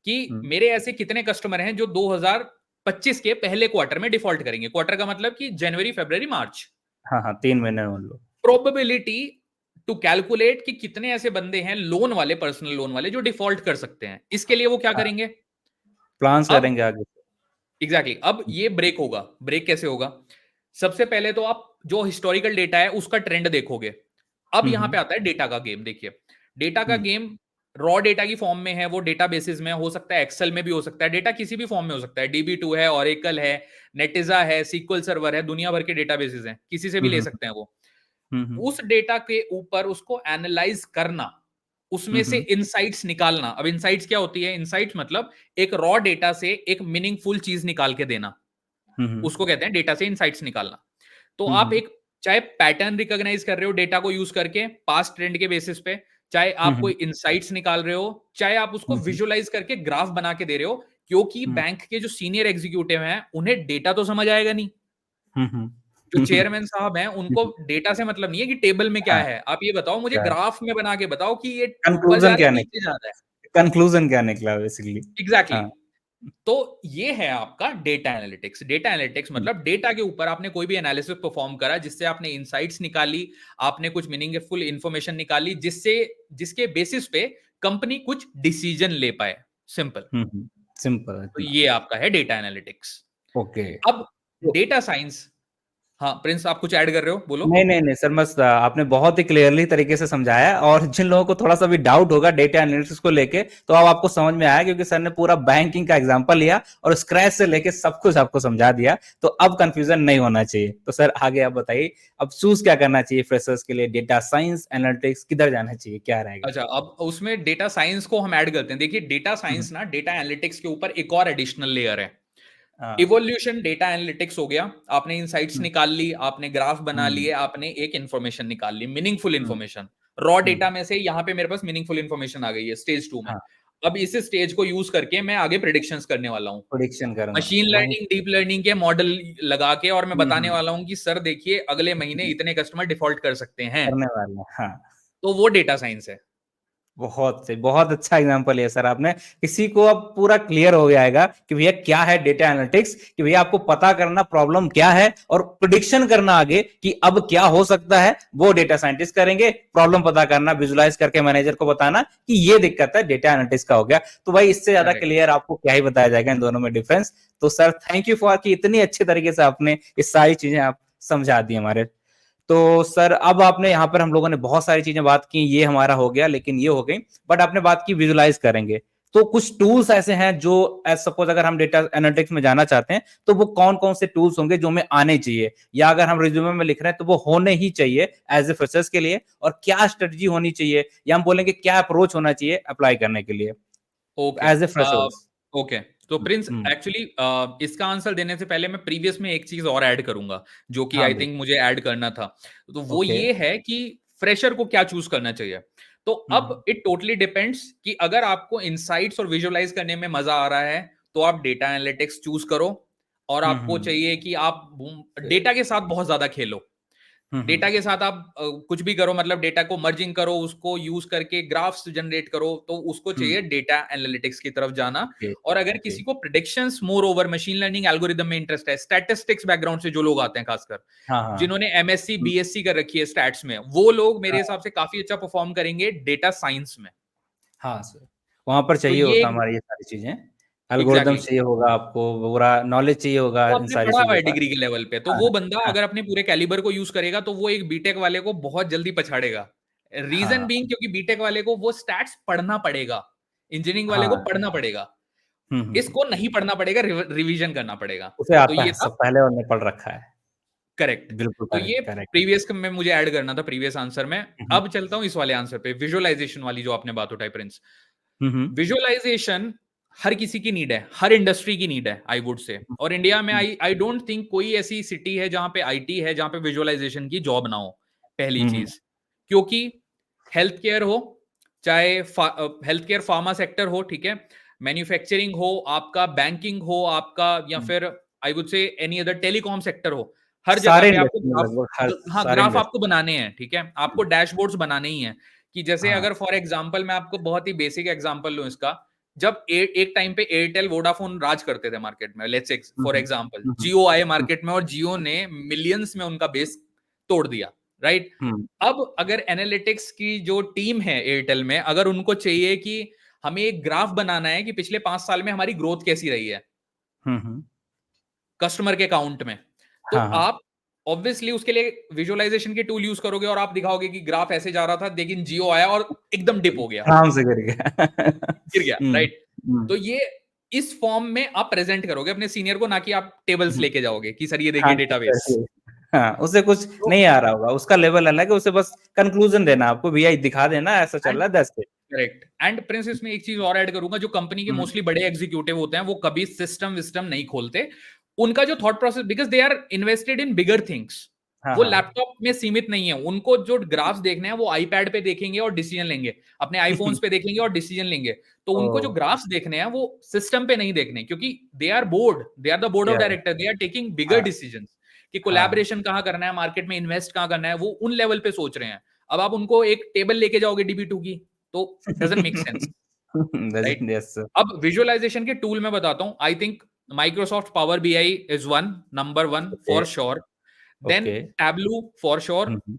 कि हुँ। मेरे ऐसे कितने कस्टमर हैं जो 2025 के पहले क्वार्टर में डिफॉल्ट करेंगे। क्वार्टर का मतलब कि जनवरी, फरवरी, मार्च। हाँ, हाँ, 3 महीने मान लो। प्रोबेबिलिटी टू कैलकुलेट कि कितने ऐसे बंदे हैं लोन वाले, पर्सनल लोन वाले, जो डिफॉल्ट कर सकते हैं। इसके लिए वो क्या हाँ, करेंगे? प्लान्स अब करेंगे आगे। एग्जैक्टली अब ये ब्रेक होगा। ब्रेक कैसे होगा? सबसे पहले तो आप जो हिस्टोरिकल डेटा है उसका ट्रेंड देखोगे। अब हुँ, यहां पे हुँ, आता है डेटा का गेम। देखिए, डेटा का हुँ, गेम रॉ डेटा की फॉर्म में है, वो डेटा बेसिस में हो सकता है, एक्सेल में भी हो सकता है, डेटा किसी भी फॉर्म में हो सकता है, DB2 है, ऑरेकल है, नेटिजा है, सीक्वल सर्वर है, दुनिया भर के डेटा बेसिस हैं, किसी से भी हुँ, ले हुँ, सकते हैं वो। हुँ, हुँ, उस डेटा के ऊपर उसको एनालाइज करना, उसमें हुँ, से हुँ, इनसाइट्स निकालना। अब इनसाइट्स क्या होती है? इनसाइट्स मतलब एक रॉ डेटा से एक मीनिंगफुल चीज निकाल के देना, हुँ, हुँ, उसको कहते हैं डेटा से इनसाइट्स निकालना। तो हुँ, आप एक चाहे पैटर्न रिकॉग्नाइज कर रहे हो डेटा को यूज करके पास्ट ट्रेंड के बेसिस पे, चाहे हुँ, आप हुँ, कोई इनसाइट्स निकाल रहे हो, चाहे आप उसको हुँ, हुँ, विजुअलाइज करके ग्राफ बना के दे रहे हो, क्योंकि हुँ, बैंक के जो सीनियर एग्जीक्यूटिव हैं उन्हें डेटा तो समझ आएगा नहीं। हुँ, हुँ, जो हुँ, हुँ, चेयरमैन साहब हैं उनको डेटा से मतलब नहीं है कि टेबल में क्या हाँ, है, आप ये बताओ मुझे, क्या है? ग्राफ में बना के बताओ कि ये ऊपर जा कन्क्लूज़न रहा क्या है नीचे निकला? जा रहा है। कन्क्लूज़न क्या निकला बेसिकली? एग्जैक्टली हाँ, exactly. तो ये है आपका डेटा एनालिटिक्स। डेटा एनालिटिक्स हुँ, मतलब डेटा के ऊपर आपने कोई भी एनालिसिस परफॉर्म करा, जिससे आपने इनसाइट्स निकाली, आपने कुछ मीनिंगफुल इंफॉर्मेशन निकाली, जिससे जिसके बेसिस पे कंपनी कुछ डिसीजन ले पाए। सिंपल। हुँ, हुँ, सिंपल है तो इतना। ये आपका है डेटा एनालिटिक्स। ओके। अब तो डेटा साइंस। हाँ प्रिंस, आप कुछ ऐड कर रहे हो, बोलो। नहीं, नहीं, नहीं सर, बस आपने बहुत ही क्लियरली तरीके से समझाया, और जिन लोगों को थोड़ा-सा भी डाउट होगा डेटा एनालिटिक्स को लेके, तो अब आपको समझ में आया, क्योंकि सर ने पूरा बैंकिंग का एग्जांपल लिया और स्क्रैच से लेके सब कुछ आपको समझा दिया, तो अब कन्फ्यूजन नहीं होना चाहिए। तो सर आगे आप बताइए, अब चूज़ क्या करना चाहिए फ्रेशर्स के लिए? डेटा साइंस, एनालिटिक्स, किधर जाना चाहिए? क्या रहेगा? अच्छा, अब उसमें डेटा साइंस को हम ऐड करते हैं। देखिए, डेटा हुँ, हुँ। साइंस ना डेटा एनालिटिक्स के ऊपर एक और एडिशनल लेयर है। हाँ। इवोल्यूशन डेटा एनालिटिक्स हो गया, आपने इनसाइट्स हुँ, निकाल ली, आपने ग्राफ बना हुँ, लिए, आपने एक इंफॉर्मेशन निकाल ली, मीनिंगफुल हुँ, इंफॉर्मेशन। रॉ हुँ। डेटा में से यहाँ पे मेरे पास मीनिंगफुल इंफॉर्मेशन आ गई है स्टेज 2 में। हाँ, अब इस स्टेज को यूज करके मैं आगे प्रिडिक्शंस करने वाला हूँ। प्रेडिक्शन करूँगा, मशीन वहीं लर्निंग, डीप लर्निंग के मॉडल लगा के, और मैं हुँ, बताने हुँ। वाला हूँ कि सर देखिए अगले महीने इतने कस्टमर डिफॉल्ट कर सकते हैं। करने वाले हैं, हाँ। तो वो डेटा साइंस है। बहुत सही, बहुत अच्छा एग्जांपल लिया सर आपने। किसी को अब पूरा क्लियर हो जाएगा कि भैया क्या है डेटा एनालिटिक्स, कि भैया आपको पता करना प्रॉब्लम क्या है और प्रेडिक्शन करना आगे कि अब क्या हो सकता है, वो डेटा साइंटिस्ट करेंगे। प्रॉब्लम पता करना, विजुलाइज करके मैनेजर को बताना कि ये दिक्कत है, डेटा एनालिटिक्स का हो गया। तो भाई इससे ज्यादा करेक्ट। क्लियर आपको क्या ही बताया जाएगा इन दोनों में डिफरेंस। तो सर थैंक यू फॉर कि इतनी अच्छे तरीके से आपने ये सारी चीजें आप समझा दी हमारे। तो सर अब आपने यहाँ पर, हम लोगों ने बहुत सारी चीजें बात की, ये हमारा हो गया, लेकिन ये हो गई, बट आपने बात की विजुलाइज करेंगे। तो कुछ टूल्स ऐसे हैं जो एज सपोज अगर हम डेटा एनालिटिक्स में जाना चाहते हैं, तो वो कौन कौन से टूल्स होंगे जो हमें आने चाहिए, या अगर हम रिज्यूमे में लिख रहे हैं तो वो होने ही चाहिए एज ए फ्रेशर्स के लिए, और क्या स्ट्रेटजी होनी चाहिए, या हम बोलेंगे क्या अप्रोच होना चाहिए अप्लाई करने के लिए okay. As a freshers? Okay. तो प्रिंस, एक्चुअली इसका आंसर देने से पहले मैं प्रीवियस में एक चीज और ऐड करूंगा, जो कि हाँ आई भाई। थिंक मुझे ऐड करना था। तो वो ओके। ये है कि फ्रेशर को क्या चूज करना चाहिए। तो अब इट टोटली डिपेंड्स कि अगर आपको इनसाइट्स और विजुअलाइज करने में मजा आ रहा है, तो आप डेटा एनालिटिक्स चूज करो। और आपको चाहिए कि आप डेटा के साथ बहुत ज्यादा खेलो। डेटा के साथ आप कुछ भी करो, मतलब डेटा को मर्जिंग करो, उसको यूज करके ग्राफ्स जनरेट करो, तो उसको चाहिए डेटा एनालिटिक्स की तरफ जाना। ओके। और अगर ओके। किसी को predictions more over machine learning algorithm में इंटरेस्ट है, स्टैटिस्टिक्स बैकग्राउंड से जो लोग आते हैं, खासकर हाँ, हाँ। जिन्होंने एमएससी बीएससी कर रखी है स्टैट्स में, वो लोग मेरे हाँ, हिसाब से काफी अच्छा परफॉर्म करेंगे डेटा साइंस में। हाँ सर, वहाँ पर तो चाहिए ये होता हमारी ये सारी चीज़ें, एल्गोरिदम्स एग्जैक्टली चाहिए होगा आपको, पूरा नॉलेज चाहिए होगा वो इन आपने सारी पढ़ा हुआ चीज़ों है का। डिग्री के लेवल पे, तो हाँ, वो बंदा हाँ, अगर अपने पूरे कैलिबर को यूज करेगा, तो वो एक बीटेक वाले को बहुत जल्दी पछाड़ेगा। रीजन हाँ, बीइंग क्योंकि बीटेक वाले को वो स्टैट्स पढ़ना पड़ेगा, इंजीनियरिंग वाले को हाँ। पढ़ना पड़ेगा, हुँ, हुँ, हुँ। इसको नहीं पढ़ना पड़ेगा, रिवीजन करना पड़ेगा। उसे तो आता ये है, था सब पहले उन्होंने पढ़ रखा है। करेक्ट। बिल्कुल तो करेक्ट, ये करेक्ट। प्रीवियस में मुझे ऐड करना था प्रीवियस आंसर में। हुँ, हुँ। अब चलता हूं इस वाले आंसर पे, विजुअलाइजेशन वाली जो आपने बात उठाई प्रिंस। हुँ, हुँ। विजुअलाइजेशन हर किसी की नीड है, हर इंडस्ट्री की नीड है, आई वुड से। हुँ, और इंडिया में हुँ। आई आई डोंट थिंक कोई ऐसी सिटी है जहां पे आईटी है जहां पे विजुअलाइजेशन की जॉब ना हो, पहली हुँ, हुँ। चीज। क्योंकि हेल्थ केयर हो, चाहे हेल्थ केयर फार्मा सेक्टर हो, ठीक है, मैन्युफैक्चरिंग हो, आपका बैंकिंग हो, आपका, या हुँ। फिर आई वुड से एनी अदर टेलीकॉम सेक्टर हो, हर जगह सारे पे आपको इंडस्ट्री में ग्राफ, लगभग हर हाँ सारे ग्राफ आपको इंडस्ट्री। बनाने हैं, ठीक है, आपको हुँ। डैशबोर्ड्स बनाने ही हैं। कि जैसे हाँ। अगर फॉर एग्जांपल मैं आपको बहुत ही बेसिक एग्जांपल लूं इसका, जब एक टाइम पे एयरटेल वोडाफोन राज करते थे मार्केट में, let's say hmm, for hmm. Example हुँ, हुँ। जियो आए हुँ, मार्केट में और जियो ने मिलियंस में उनका बेस तोड़ दिया, राइट? हम्म अब अगर एनालिटिक्स की जो टीम है एयरटेल में, अगर उनको चाहिए कि हमें एक ग्राफ बनाना है कि पिछले 5 साल में हमारी ग्रोथ कैसी रही है हम्म। कस्टमर के काउंट में, तो हाँ हाँ। आप ऑब्वियसली उसके लिए विजुअलाइजेशन के टूल यूज करोगे और आप दिखाओगे कि ग्राफ ऐसे जा रहा था, लेकिन जियो आया और एकदम डिप हो गया, आराम से गिर गया। गिर गया, राइट? हम्म। तो ये इस फॉर्म में आप प्रेजेंट करोगे अपने सीनियर को, ना कि आप टेबल्स हम्म। लेके जाओगे कि सर ये हाँ देखिए डेटाबेस। सही। हाँ, उसे कुछ तो नहीं आ रहा होगा, उसका लेवल अलग है, उसे बस कंक्लूजन देना आपको, भैया दिखा देना ऐसा चल एंड रहा है 10 से। करेक्ट, एंड प्रिंस इसमें एक चीज और ऐड करूंगा, जो कंपनी के हम्म, मोस्टली बड़े एग्जीक्यूटिव होते हैं वो कभी सिस्टम विस्टम नहीं खोलते। उनका जो thought process, because they are invested in bigger things, हाँ वो हाँ। लैपटॉप में सीमित नहीं है। उनको जो ग्राफ्स देखने हैं वो आईपैड पे देखेंगे और डिसीजन लेंगे, अपने आईफोन्स पे देखेंगे और डिसीजन लेंगे। तो ओ, उनको जो ग्राफ्स देखने हैं वो सिस्टम पे नहीं देखने, क्योंकि they are board, they are the board of या director, they are taking bigger हाँ डिसीजन कि हाँ। कोलैबोरेशन कहाँ करना है, मार्केट में इन्वेस्ट कहाँ करना है, वो उन लेवल पे सोच रहे हैं। अब आप उनको एक टेबल लेके जाओगे डीबी2 की, तो doesn't make sense, right? Yes. अब विजुअलाइजेशन के टूल मैं बताता हूं। I think Microsoft Power BI is one, number one okay for sure. Then okay. Tableau for sure. Hmm,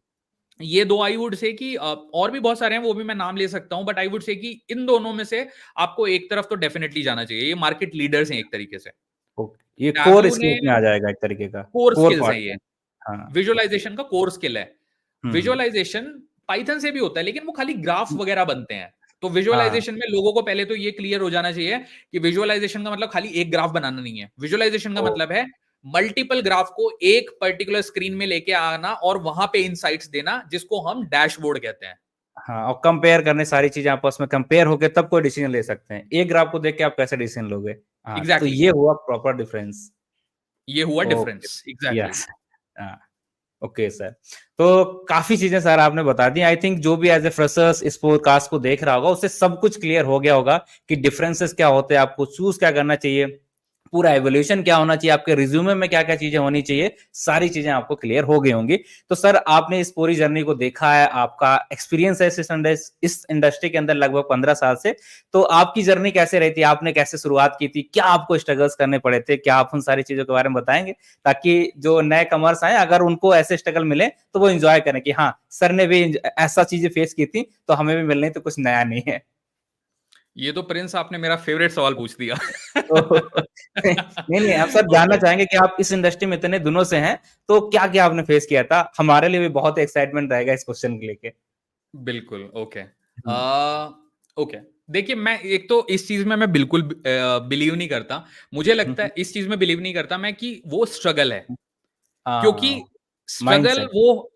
ये दो आई वुड से कि और भी बहुत सारे हैं, वो भी मैं नाम ले सकता हूं, बट आई वुड से कि इन दोनों में से आपको एक तरफ तो डेफिनेटली जाना चाहिए। ये मार्केट लीडर्स हैं एक तरीके से। ओके, ये कोर टैबलू ने स्किल्स में आ जाएगा एक तरीके का, कोर कोर स्किल्स हैं पार्ट ये, में। हाँ ओके। विजुअलाइजेशन का कोर स्किल है। हम्म। विजुअलाइजेशन पाइथन से भी होता है, लेकिन वो खाली ग्राफ वगैरह बनते हैं। तो हाँ विजुअलाइजेशन में लोगों को पहले तो ये क्लियर हो जाना चाहिए कि विजुअलाइजेशन का मतलब खाली एक ग्राफ बनाना नहीं है। विजुअलाइजेशन का ओ, मतलब है मल्टीपल ग्राफ को एक पर्टिकुलर स्क्रीन में लेके आना और वहां पे इनसाइट्स देना, जिसको हम डैशबोर्ड कहते हैं। हाँ, और कंपेयर करने, सारी चीजें आपस में कंपेयर होके तब कोई डिसीजन ले सकते हैं, एक ग्राफ को देख के आप कैसे डिसीजन लोगे। हाँ, तो एग्जैक्टली ये हुआ प्रॉपर डिफरेंस। ये हुआ ओके। Difference, exactly. यस। हाँ ओके सर। तो काफी चीजें सर आपने बता दी, आई थिंक जो भी एज ए फ्रेशर्स इस पॉडकास्ट को देख रहा होगा उससे सब कुछ क्लियर हो गया होगा कि डिफरेंसेस क्या होते हैं, आपको चूज क्या करना चाहिए, पूरा एवोल्यूशन क्या होना चाहिए, आपके रिज्यूमे में क्या क्या चीजें होनी चाहिए, सारी चीजें आपको क्लियर हो गई होंगी। तो सर आपने इस पूरी जर्नी को देखा है, आपका एक्सपीरियंस है इस इंडस्ट्री के अंदर लगभग 15 साल से। तो आपकी जर्नी कैसे रही थी, आपने कैसे शुरुआत की थी, क्या आपको स्ट्रगल्स करने पड़े थे, क्या आप उन सारी चीजों के बारे में बताएंगे, ताकि जो नए कमर्स आए अगर उनको ऐसे स्ट्रगल मिले तो वो एंजॉय करें कि हाँ सर ने भी ऐसा चीजें फेस की थी तो हमें भी मिलनी, तो कुछ नया नहीं है। ये तो प्रिंस आपने मेरा फेवरेट सवाल पूछ दिया। तो नहीं नहीं, आप सर जानना ओके, चाहेंगे कि आप इस इंडस्ट्री में इतने दिनों से हैं, तो क्या क्या आपने फेस किया था, हमारे लिए भी बहुत एक्साइटमेंट रहेगा इस क्वेश्चन को लेके। बिल्कुल, ओके। हम्म ओके, देखिए मैं एक तो इस चीज़ में मैं बिल्कुल बिलीव नहीं करता। मुझे लगता हम्म, है इस चीज़ में बिलीव नहीं करता मैं कि वो स्ट्रगल है, क्योंकि हाँ स्ट्रगल माइंडसेट। वो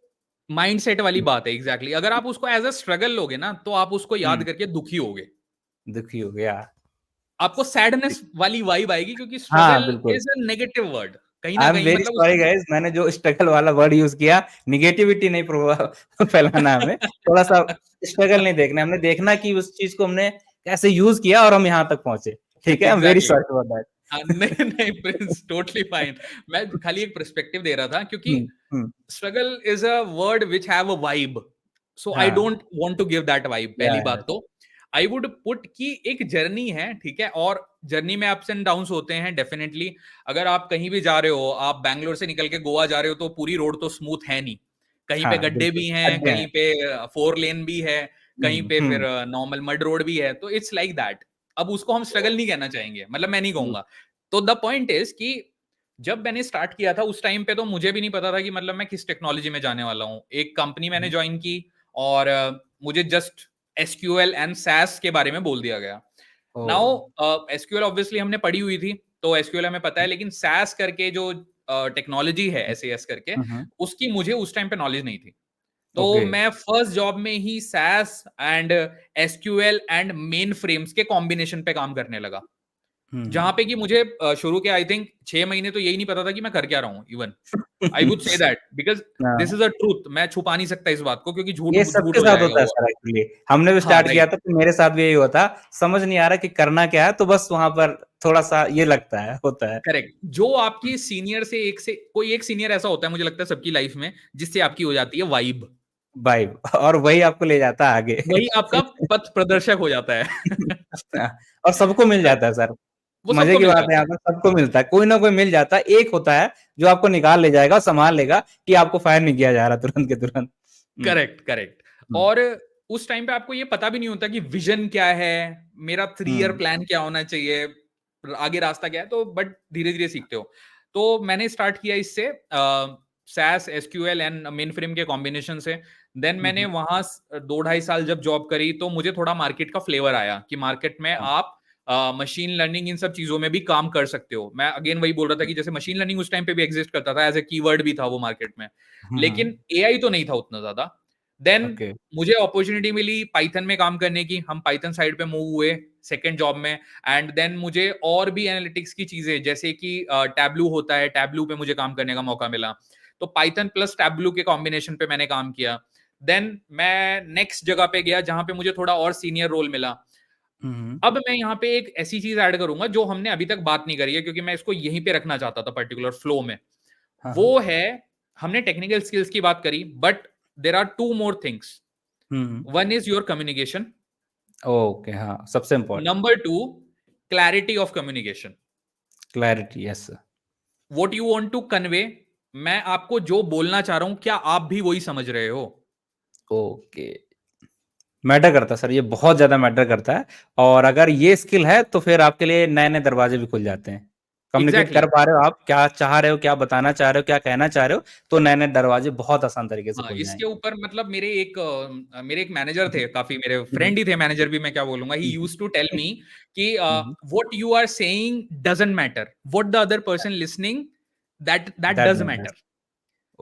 माइंडसेट वाली बात है एग्ज़ैक्टली। अगर आप उसको एज़ अ स्ट्रगल लोगे ना, तो आप उसको याद करके दुखी होगे। दुखी हो गया। आपको सैडनेस वाली वाइब आएगी, क्योंकि हाँ स्ट्रगल बिल्कुल। इज़ अ नेगेटिव वर्ड कहीं न आई एम कहीं, वेरी मतलब सॉरी उसमें गाइस, मैंने जो स्ट्रगल वाला वर्ड यूज किया, निगेटिविटी नहीं फैलाना हमें, थोड़ा सा स्ट्रगल नहीं देखना, हमने देखना कि उस चीज को हमने कैसे यूज किया और हम यहाँ तक पहुंचे। ठीक है, I am very exactly. Sorry for that. नहीं, नहीं प्रिंस, टोटली फाइन। मैं खाली एक पर्सपेक्टिव दे रहा था, क्योंकि hmm hmm, struggle is a word which have a vibe, so I हाँ don't want to give that vibe. या पहली बात तो आई वुड पुट कि एक जर्नी है, ठीक है, और जर्नी में अप्स एंड डाउन्स होते हैं डेफिनेटली। अगर आप कहीं भी जा रहे हो, आप बैंगलोर से निकल के गोवा जा रहे हो, तो पूरी रोड तो स्मूथ है नहीं। कहीं पे हाँ गड्ढे बिल्कुल, भी हैं, अड्डे हैं। कहीं पे 4 लेन भी है, कहीं पे फिर हम्म। नॉर्मल मड रोड भी है, तो इट्स लाइक दैट। अब उसको हम स्ट्रगल नहीं कहना चाहेंगे, मतलब मैं नहीं कहूंगा। तो द पॉइंट इज कि जब मैंने स्टार्ट किया था उस टाइम पे तो मुझे भी नहीं पता था कि मतलब मैं किस टेक्नोलॉजी में जाने वाला हूँ। एक कंपनी मैंने ज्वाइन की और मुझे जस्ट एसक्यूएल एंड सैस के बारे में बोल दिया गया। ओ, नाउ एसक्यूएल ऑब्वियसली हमने पढ़ी हुई थी, तो एसक्यूएल हमें पता है, लेकिन सैस करके जो टेक्नोलॉजी है एसएएस करके, उसकी मुझे उस टाइम पे नॉलेज नहीं थी। तो ओके। मैं फर्स्ट जॉब में ही SAS and SQL and mainframes के कॉम्बिनेशन पे काम करने लगा, जहां पे कि मुझे शुरू के आई थिंक 6 महीने तो यही नहीं पता था कि मैं कर क्या रहा हूँ। Even I would say that because this हाँ, इज अ ट्रूथ, मैं छुपा नहीं सकता इस बात को, क्योंकि झूठ ये झूठ सबके हो साथ जाएगा होता है वो। सर, एक्चुअली हमने भी हाँ, स्टार्ट किया राइट, था तो मेरे साथ भी यही हुआ था, समझ नहीं आ रहा कि करना क्या है, तो बस वहां पर थोड़ा सा ये लगता है, होता है करेक्ट। जो आपकी सीनियर से कोई एक सीनियर ऐसा होता है, मुझे लगता है सबकी लाइफ में, जिससे आपकी हो जाती है वाइब, वाइब, और वही आपको ले जाता है आगे। वही आपका पथ प्रदर्शक हो जाता है। और सबको मिल जाता है सर, वो मजे सबको की मिल बात है, जाता यहाँ है। पर सबको मिलता है, कोई ना कोई मिल जाता है, एक होता है जो आपको निकाल ले जाएगा, संभाल लेगा कि आपको फायर नहीं किया जा रहा तुरंत के तुरंत। Correct, correct. हुँ, और उस टाइम पे आपको ये पता भी नहीं होता कि विज़न क्या है, मेरा 3 ईयर हुँ, प्लान क्या होना चाहिए, आगे रास्ता क्या है, तो बट धीरे-धीरे सीखते हो। तो मैंने स्टार्ट किया इससे SAS, एसक्यूएल एंड मेनफ्रेम के कॉम्बिनेशन से। देन हुँ, मैंने हुँ, वहाँ 2 ढाई साल जब जॉब करी, तो मुझे थोड़ा मार्केट का फ्लेवर आया कि मार्केट में हाँ, आप मशीन लर्निंग इन सब चीज़ों में भी काम कर सकते हो। मैं अगेन वही बोल रहा था कि जैसे मशीन लर्निंग उस टाइम पे भी एक्सिस्ट करता था, एज़ अ कीवर्ड भी था वो मार्केट में। हुँ, हुँ, लेकिन एआई तो नहीं था उतना ज़्यादा। देन ओके, मुझे अपॉर्च्युनिटी मिली पाइथन में काम करने की, हम पाइथन साइड पे मूव हुए सेकंड जॉब में। एंड देन मुझे और भी एनालिटिक्स की चीज़ें जैसे कि टैबलू होता है, टैबलू पे मुझे काम करने का मौका मिला। तो पाइथन प्लस टैबलू के कॉम्बिनेशन पे मैंने काम किया। देन मैं नेक्स्ट जगह पे गया जहाँ पे मुझे थोड़ा और सीनियर रोल मिला। हुँ, हुँ, अब मैं यहाँ पे एक ऐसी चीज़ ऐड करूँगा जो हमने अभी तक बात नहीं करी है क्योंकि मैं इसको यहीं पे रखना चाहता था पर्टिकुलर फ्लो में। हाँ, हाँ, वो है, हमने टेक्निकल स्किल्स की बात करी but there are 2 more things. Hmm, hmm, One is your communication. Okay, हाँ, सबसे important Number two, clarity of communication. Clarity, yes, What you want to convey, मैं आपको जो बोलना चाह रहा हूं, क्या आप भी वही समझ रहे हो? ओके। मैटर करता है सर, ये बहुत ज़्यादा मैटर करता है और अगर ये स्किल है, तो फिर आपके लिए नए-नए दरवाज़े भी खुल जाते हैं। कम्युनिकेट कर एग्जैक्टली पा रहे हो आप, क्या चाह रहे हो, क्या बताना चाह रहे हो, क्या कहना चाह रहे हो, तो नए-नए दरवाज़े बहुत आसान तरीके से हाँ, खुल इसके जाएँगे। ऊपर मतलब मेरे एक मैनेजर हुँ, थे, काफी मेरे हुँ, हुँ, फ्रेंड ही थे, मैनेजर भी मैं क्या बोलूंगा। He hmm, used to tell me कि hmm, hmm, what you are saying doesn't matter, what the other person listening that that that does matters. Matter.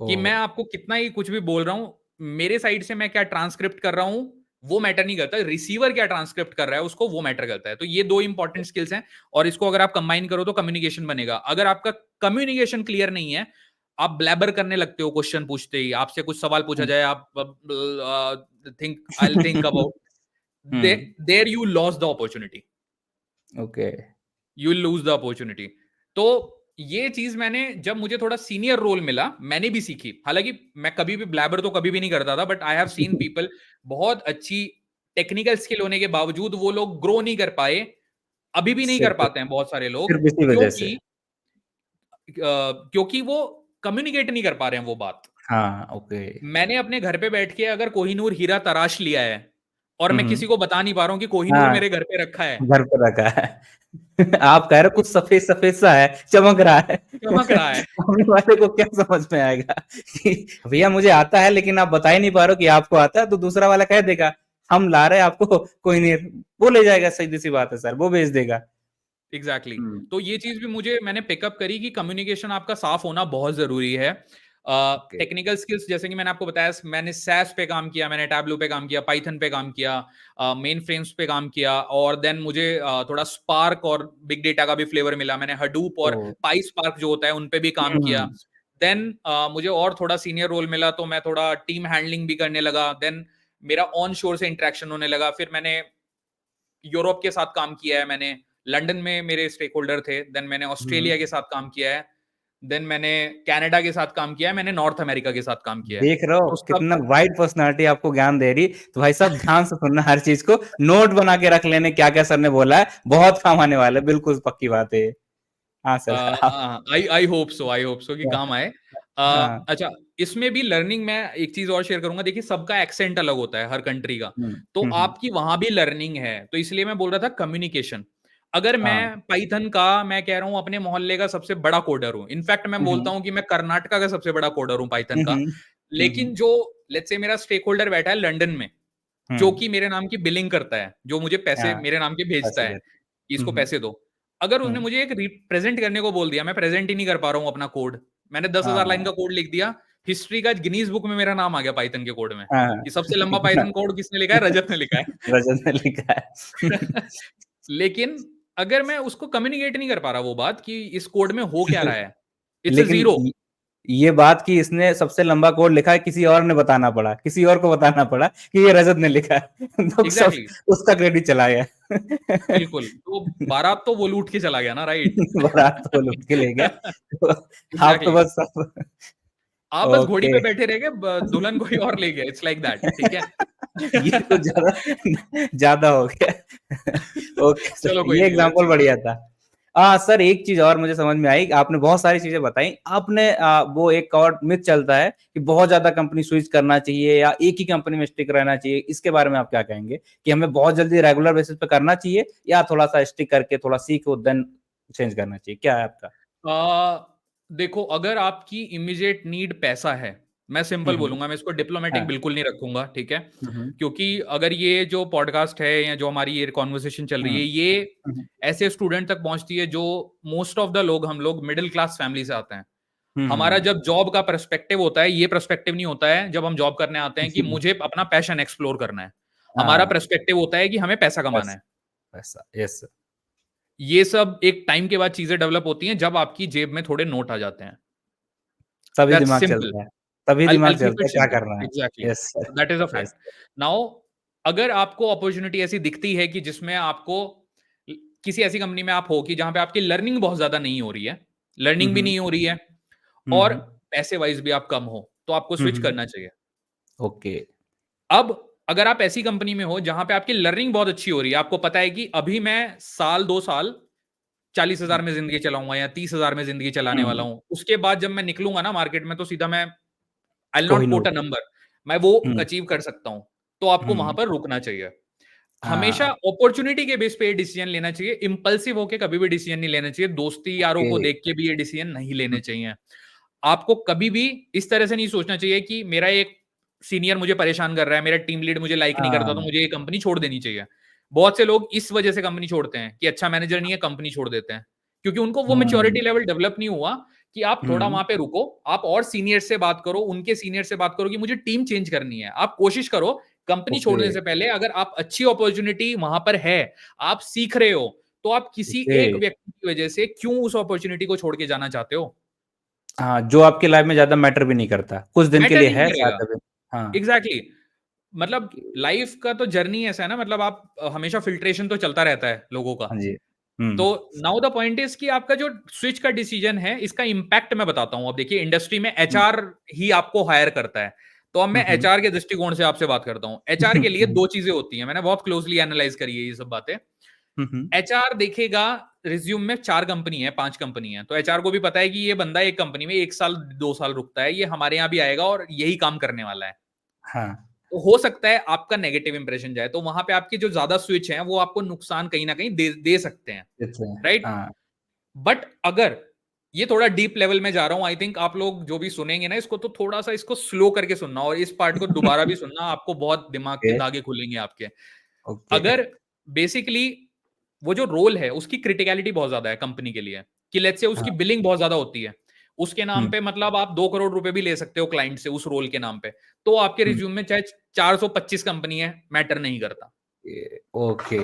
कि ओह! मैं आपको कितना ही कुछ भी बोल रहा हूँ, मेरे साइड से मैं क्या ट्रांसक्रिप्ट कर रहा हूँ, वो मैटर नहीं करता। रिसीवर क्या ट्रांसक्रिप्ट कर रहा है, उसको वो मैटर करता है। तो ये 2 इंपॉर्टेंट स्किल्स हैं और इसको अगर आप कंबाइन करो तो कम्युनिकेशन बनेगा। अगर आपका कम्युनिकेशन क्लियर नहीं है, आप ब्लैबर करने लगते हो क्वेश्चन पूछते ही। आपसे कुछ सवाल पूछा हुँ। जाए, आप think I will think about hmm, there you lost the opportunity. Okay. You will lose the opportunity. तो ये चीज मैंने जब मुझे थोड़ा सीनियर रोल मिला मैंने भी सीखी। हालांकि मैं कभी भी ब्लैबर तो कभी भी नहीं करता था, but I have seen people बहुत अच्छी टेक्निकल स्किल होने के बावजूद वो लोग ग्रो नहीं कर पाए। अभी भी नहीं कर सिर्फ़ पाते हैं बहुत सारे लोग, सिर्फ़ इसी वजह से। क्योंकि वो कम्युनिकेट नहीं कर पा रहे हैं वो बात। हाँ, ओके। मैंने अपने घर पे बैठ के अगर कोहिनूर हीरा तराश लिया है और हुँ, मैं हुँ। किसी को बता नहीं पा रहा हूँ कि कोहिनूर हाँ, मेरे घर पे रखा है, घर पे रखा है। आप कह रहे हो कुछ सफ़ेद-सफ़ेद सा है, चमक रहा है। चमक रहा है। सामने वाले को क्या समझ में आएगा कि भैया मुझे आता है लेकिन आप बता ही नहीं पा रहे हो कि आपको आता है, तो दूसरा वाला कह देगा, हम ला रहे हैं आपको कोई नहीं वो ले जाएगा सीधी-सी बात है सर, वो भेज देगा। एग्जैक्टली हुँ, तो ये चीज भी मुझे मैंने पिकअप करी कि कम्युनिकेशन आपका साफ होना बहुत जरूरी है। ओके। टेक्निकल स्किल्स जैसे कि मैंने आपको बताया, मैंने सैस पे काम किया, मैंने टैबलू पे काम किया, पाइथन पे काम किया, मेन फ्रेम्स पे काम किया, और देन मुझे थोड़ा स्पार्क और बिग डेटा का भी फ्लेवर मिला। मैंने हडूप और ओह! पाई स्पार्क जो होता है उन पे भी काम किया। हुँ, देन मुझे और थोड़ा सीनियर रोल मिला तो मैं थोड़ा टीम हैंडलिंग भी करने लगा। देन मेरा ऑन शोर से इंटरेक्शन होने लगा। फिर मैंने यूरोप के साथ काम किया है, मैंने लंदन में मेरे स्टेक होल्डर थे। देन मैंने हुँ। ऑस्ट्रेलिया के साथ काम किया है। देन मैंने कनाडा के साथ काम किया है, मैंने नॉर्थ अमेरिका के साथ काम किया है। देख रहे हो तो सब कितना वाइड पर्सनैलिटी आपको ज्ञान दे रही। तो भाई साहब ध्यान से सुनना हर चीज़ को, नोट बना के रख लेने क्या-क्या सर ने बोला है, बहुत काम आने वाला है, बिल्कुल पक्की बात है ये। हाँ सर, आप आई आई होप सो कि काम आए। हाँ, अच्छा, इसमें भी लर्निंग मैं एक चीज़ और शेयर करूँगा। देखिए, सबका एक्सेंट अलग होता है हर कंट्री का। हुँ, तो हुँ, हुँ, आपकी वहाँ भी लर्निंग है, तो इसलिए मैं बोल रहा था कम्युनिकेशन। अगर हाँ, मैं पाइथन का मैं कह रहा हूँ अपने मोहल्ले का सबसे बड़ा कोडर हूँ। इनफैक्ट मैं हुँ, बोलता हुँ, हूँ कि मैं कर्नाटका का सबसे बड़ा कोडर हूँ पाइथन हुँ, का। हुँ, हुँ, लेकिन हुँ, जो लेट्स से मेरा स्टेक होल्डर बैठा है लंदन में, हुँ, जो कि मेरे नाम की बिलिंग करता है, जो मुझे पैसे हाँ, मेरे नाम के भेजता ऐसे है, देते कि हुँ, इसको हुँ, पैसे दो। अगर उसने हुँ, मुझे एक रिप्रेजेंट करने को बोल दिया, मैं प्रेजेंट ही नहीं कर पा रहा हूँ अपना कोड। मैंने 10,000 लाइन हाँ, का कोड लिख दिया, हिस्ट्री का गिनीज़ बुक में मेरा नाम आ गया पाइथन के कोड में, हाँ, कि सबसे लंबा इतना पाइथन कोड किसने लिखा है? रजत ने लिखा है। रजत ने लिखा है। लेकिन अगर मैं उसको कम्युनिकेट नहीं कर पा रहा वो बात कि इस कोड में हो क्या रहा है? इट्स अ लेकिन ज़ीरो। ये बात कि इसने सबसे लंबा कोड लिखा है किसी और ने बताना पड़ा, किसी और को बताना पड़ा कि ये रजत ने लिखा है। तो सब एग्ज़ैक्टली, उसका क्रेडिट चला गया। बिल्कुल। तो बारात तो वो लूट के चला गया ना, राइट? बारात तो वो लूट के ले गया। तो आप तो एग्ज़ैक्टली। बस सब आप बस घोड़ी ओके। पे बैठे रह गए, दुल्हन कोई और ले गया। इट्स लाइक दैट, ठीक है? ये कुछ ज़्यादा ज़्यादा हो गया। ओके सर, चलो कोई ये नहीं, लेट्स एग्ज़ाम्पल बढ़िया था। सर एक चीज और मुझे समझ में आई, आपने बहुत सारी चीजें बताई, आपने वो एक और मिथ चलता है कि बहुत ज्यादा कंपनी स्विच करना चाहिए या एक ही कंपनी में स्टिक रहना चाहिए, इसके बारे में आप क्या कहेंगे कि हमें बहुत जल्दी रेगुलर बेसिस पे करना चाहिए या थोड़ा सा स्टिक करके थोड़ा सीखो देन चेंज करना चाहिए, क्या है आपका? देखो, अगर आपकी इमीडिएट नीड पैसा है, मैं सिंपल हम्म। बोलूंगा, मैं इसको डिप्लोमेटिक हाँ। बिल्कुल नहीं रखूंगा, ठीक है? हम्म। क्योंकि अगर ये जो पॉडकास्ट है या जो हमारी ये कॉन्वर्सेशन चल रही हम्म। है, ये हम्म। ऐसे स्टूडेंट तक पहुंचती है जो मोस्ट ऑफ द लोग, हम लोग मिडिल क्लास फैमिली से आते हैं। हमारा हम्म। जब जॉब का पर्सपेक्टिव होता है, ये पर्सपेक्टिव नहीं होता है जब हम जॉब करने आते हैं कि मुझे अपना पैशन एक्सप्लोर करना है। हमारा हाँ। पर्सपेक्टिव होता है कि हमें पैसा कमाना पैसा। है। पैसा, यस। ये सब एक टाइम के बाद चीजें डेवलप होती हैं जब आपकी जेब में थोड़े नोट आ जाते हैं। तभी दैट्स दिमाग सिंपल। चलता है, तभी I'll दिमाग keep चलता it है क्या simple. करना है। Exactly. Yes sir. That is a fact. Yes. Now, अगर आपको अपॉर्चुनिटी ऐसी दिखती है कि जिसमें आपको किसी ऐसी कंपनी में आप हो कि जहां पे आपकी लर्निंग बहुत ज्यादा नहीं हो रही है, लर्निंग भी हम्म। नहीं हो रही है, और हम्म। पैसे वाइज भी आप कम हो, तो आपको स्विच हम्म। करना चाहिए। ओके। अब अगर आप ऐसी कंपनी में हो जहां पे आपकी लर्निंग बहुत अच्छी हो रही है, आपको पता है कि अभी मैं साल 2 साल 40,000 में जिंदगी चलाऊंगा या 30,000 में जिंदगी चलाने वाला हम्म। हूं, उसके बाद जब मैं निकलूंगा ना मार्केट में, तो सीधा मैं I not quote Kohinoor. A number, मैं वो हम्म। अचीव कर सकता हूं, तो आपको वहां हम्म। पर रुकना चाहिए। हमेशा हाँ। अपॉर्चुनिटी के बेस पे डिसीजन लेना चाहिए, इंपल्सिव होके कभी भी डिसीजन नहीं लेना चाहिए, दोस्ती यारों ओके। को देख के भी ये डिसीजन नहीं लेने हम्म। चाहिए। आपको कभी भी इस तरह से नहीं सोचना चाहिए कि मेरा एक सीनियर मुझे परेशान कर रहा है, मेरा टीम लीड मुझे लाइक नहीं करता, तो हाँ। मुझे ये कंपनी छोड़ देनी चाहिए। बहुत से लोग इस वजह से कंपनी छोड़ते हैं कि अच्छा मैनेजर नहीं है, कंपनी छोड़ देते हैं, क्योंकि उनको वो हम्म। मेच्योरिटी लेवल डेवलप नहीं हुआ कि आप थोड़ा हम्म। वहां पे रुको, आप और सीनियर से बात करो, उनके सीनियर से बात करो कि मुझे टीम चेंज करनी है। आप कोशिश करो कंपनी ओके। छोड़ने से पहले, अगर आप अच्छी अपॉर्चुनिटी वहां पर है, आप सीख रहे हो, तो आप किसी ओके। एक व्यक्ति की वजह से क्यों उस अपॉर्चुनिटी को छोड़ के जाना चाहते हो? हाँ, जो आपकी लाइफ में ज्यादा मैटर भी नहीं करता, कुछ दिन के मैटर लिए नहीं है करेगा। शायद अभी। हाँ। Exactly exactly. मतलब लाइफ का तो जर्नी ऐसा है ना, मतलब आप हमेशा फिल्ट्रेशन तो चलता रहता है लोगों का। हाँ जी। तो नाउ द पॉइंट इज कि आपका जो स्विच का डिसीजन है, इसका इंपैक्ट मैं बताता हूं। अब देखिए, इंडस्ट्री में एचआर ही आपको हायर करता है, तो अब मैं हम्म। एचआर के दृष्टिकोण से आपसे बात करता हूं। एचआर के लिए दो चीजें होती हैं, मैंने बहुत क्लोजली एनालाइज करी है ये सब बातें। हम्म। एचआर देखेगा रिज्यूम में 4 कंपनी है, 5 कंपनी है, तो एचआर को भी पता है कि ये बंदा एक कंपनी में 1 साल 2 साल रुकता है, ये हमारे यहाँ भी आएगा और यही काम करने वाला है। हाँ। तो हो सकता है आपका नेगेटिव इंप्रेशन जाए, तो वहां पे आपकी जो ज्यादा स्विच हैं वो आपको नुकसान कहीं ना कहीं दे सकते हैं, अच्छा। राइट? हाँ। बट अगर ये थोड़ा डीप लेवल में जा रहा हूं, आई थिंक आप लोग जो भी सुनेंगे ना इसको, तो थोड़ा सा इसको स्लो करके सुनना, और इस पार्ट को दोबारा भी सुनना, आपको बहुत दिमाग के ओके। धागे खुलेंगे आपके। ओके। अगर बेसिकली वो जो रोल है उसकी क्रिटिकलिटी बहुत ज्यादा है कंपनी के लिए, कि लेट्स से उसकी हाँ। बिलिंग बहुत ज्यादा होती है, उसके नाम हम्म। पे मतलब आप 2 करोड़ रुपए भी ले सकते हो क्लाइंट से उस रोल के नाम पे, तो आपके हम्म। रिज्यूम में चाहे 425 कंपनी है, मैटर नहीं करता। ओके।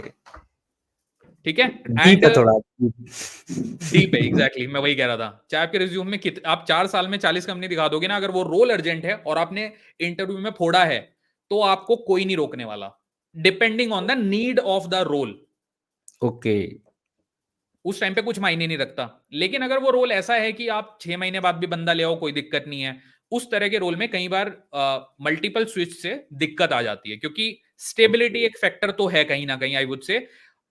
ठीक है? डीप एंड है थोड़ा। डीप है, एग्जैक्टली मैं वही कह रहा था। चाहे आपके रिज्यूम में आप 4 साल में 40 कंपनी दिखा दोगे ना, अगर वो रोल अर्जेंट है और आपने इंटरव्यू में फोड़ा है, तो आपको कोई नहीं रोकने वाला, depending on the need of the role. Okay. उस टाइम पे कुछ मायने नहीं रखता। लेकिन अगर वो रोल ऐसा है कि आप 6 महीने बाद भी बंदा ले आओ, कोई दिक्कत नहीं है, उस तरह के रोल में कई बार मल्टीपल स्विच से दिक्कत आ जाती है, क्योंकि स्टेबिलिटी एक फैक्टर तो है कहीं ना कहीं, आई वुड से।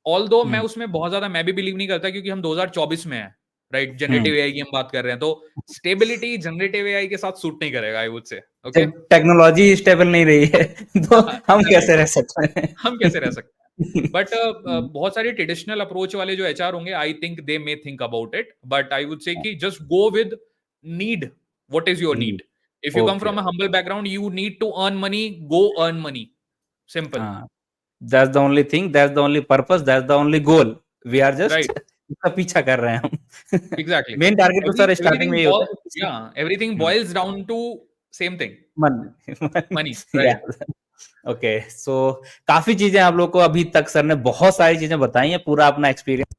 ऑल्दो मैं हम्म। उसमें बहुत ज्यादा मैं भी बिलीव नहीं करता, क्योंकि हम 2024 में है, राइट? हम्म। जनरेटिव एआई की हम बात कर रहे हैं, तो स्टेबिलिटी जनरेटिव एआई के साथ सूट नहीं करेगा, आई वुड से। ओके। जब टेक्नोलॉजी स्टेबल नहीं रही है तो हम कैसे राइट। रह सकते हैं? हम कैसे रह सकते हैं? बट बहुत सारे ट्रेडिशनल अप्रोच वाले जो एचआर होंगे, I think they may think about it, but I would say कि just go with need. What is your need? If you come okay. From a humble background, you need to earn money, go earn money, simple. हाँ, that's the only thing, that's the only purpose, that's the only goal, we are just right, इसका पीछा कर रहे हैं हम। एग्जैक्टली। मेन टारगेट तो सर स्टार्टिंग में यही होता है। Everything hmm. Boils down to same thing, man. Money, या। राइट? ओके, सो काफी चीजें आप लोग को अभी तक सर ने बहुत सारी चीजें बताई हैं, पूरा अपना एक्सपीरियंस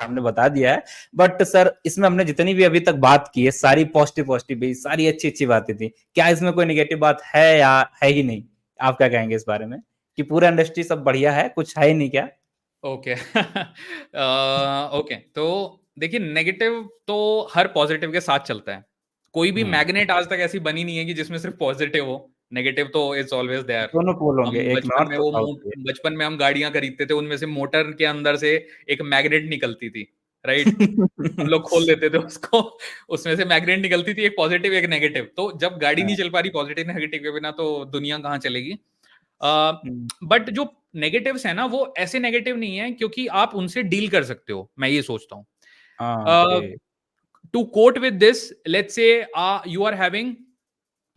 हमने बता दिया है। बट सर इसमें हमने जितनी भी अभी तक बात की है, सारी पॉजिटिव पॉजिटिव भी, सारी अच्छी अच्छी बातें थी, क्या इसमें कोई नेगेटिव बात है या है ही नहीं? आप क्या कहेंगे इस बारे में कि पूरा इंडस्ट्री सब बढ़िया है, कुछ है ही नहीं क्या? ओके। ओके, तो देखिए, नेगेटिव तो हर पॉजिटिव के साथ चलता है। कोई भी हम्म। मैग्नेट आज तक ऐसी बनी नहीं है कि जिसमें सिर्फ पॉजिटिव हो, नेगेटिव तो इट्स ऑलवेज देयर। दोनों पोल होंगे, हम एक नॉर्थ और साउथ के। बचपन में हम गाड़ियां खरीदते थे, उनमें से मोटर के अंदर से एक मैग्नेट निकलती थी, राइट? हम लोग खोल देते थे उसको, उसमें से मैग्नेट निकलती थी, एक पॉजिटिव एक नेगेटिव। तो जब गाड़ी नहीं हाँ। चल पा रही पॉजिटिव नेगेटिव के बिना, तो दुनिया कहाँ चलेगी? हुँ। बट जो नेगेटिव्स है ना, वो ऐसे नेगेटिव नहीं है, क्योंकि आप उनसे डील कर सकते हो, मैं ये सोचता हूँ। हाँ, okay. To quote with this, let's say you are having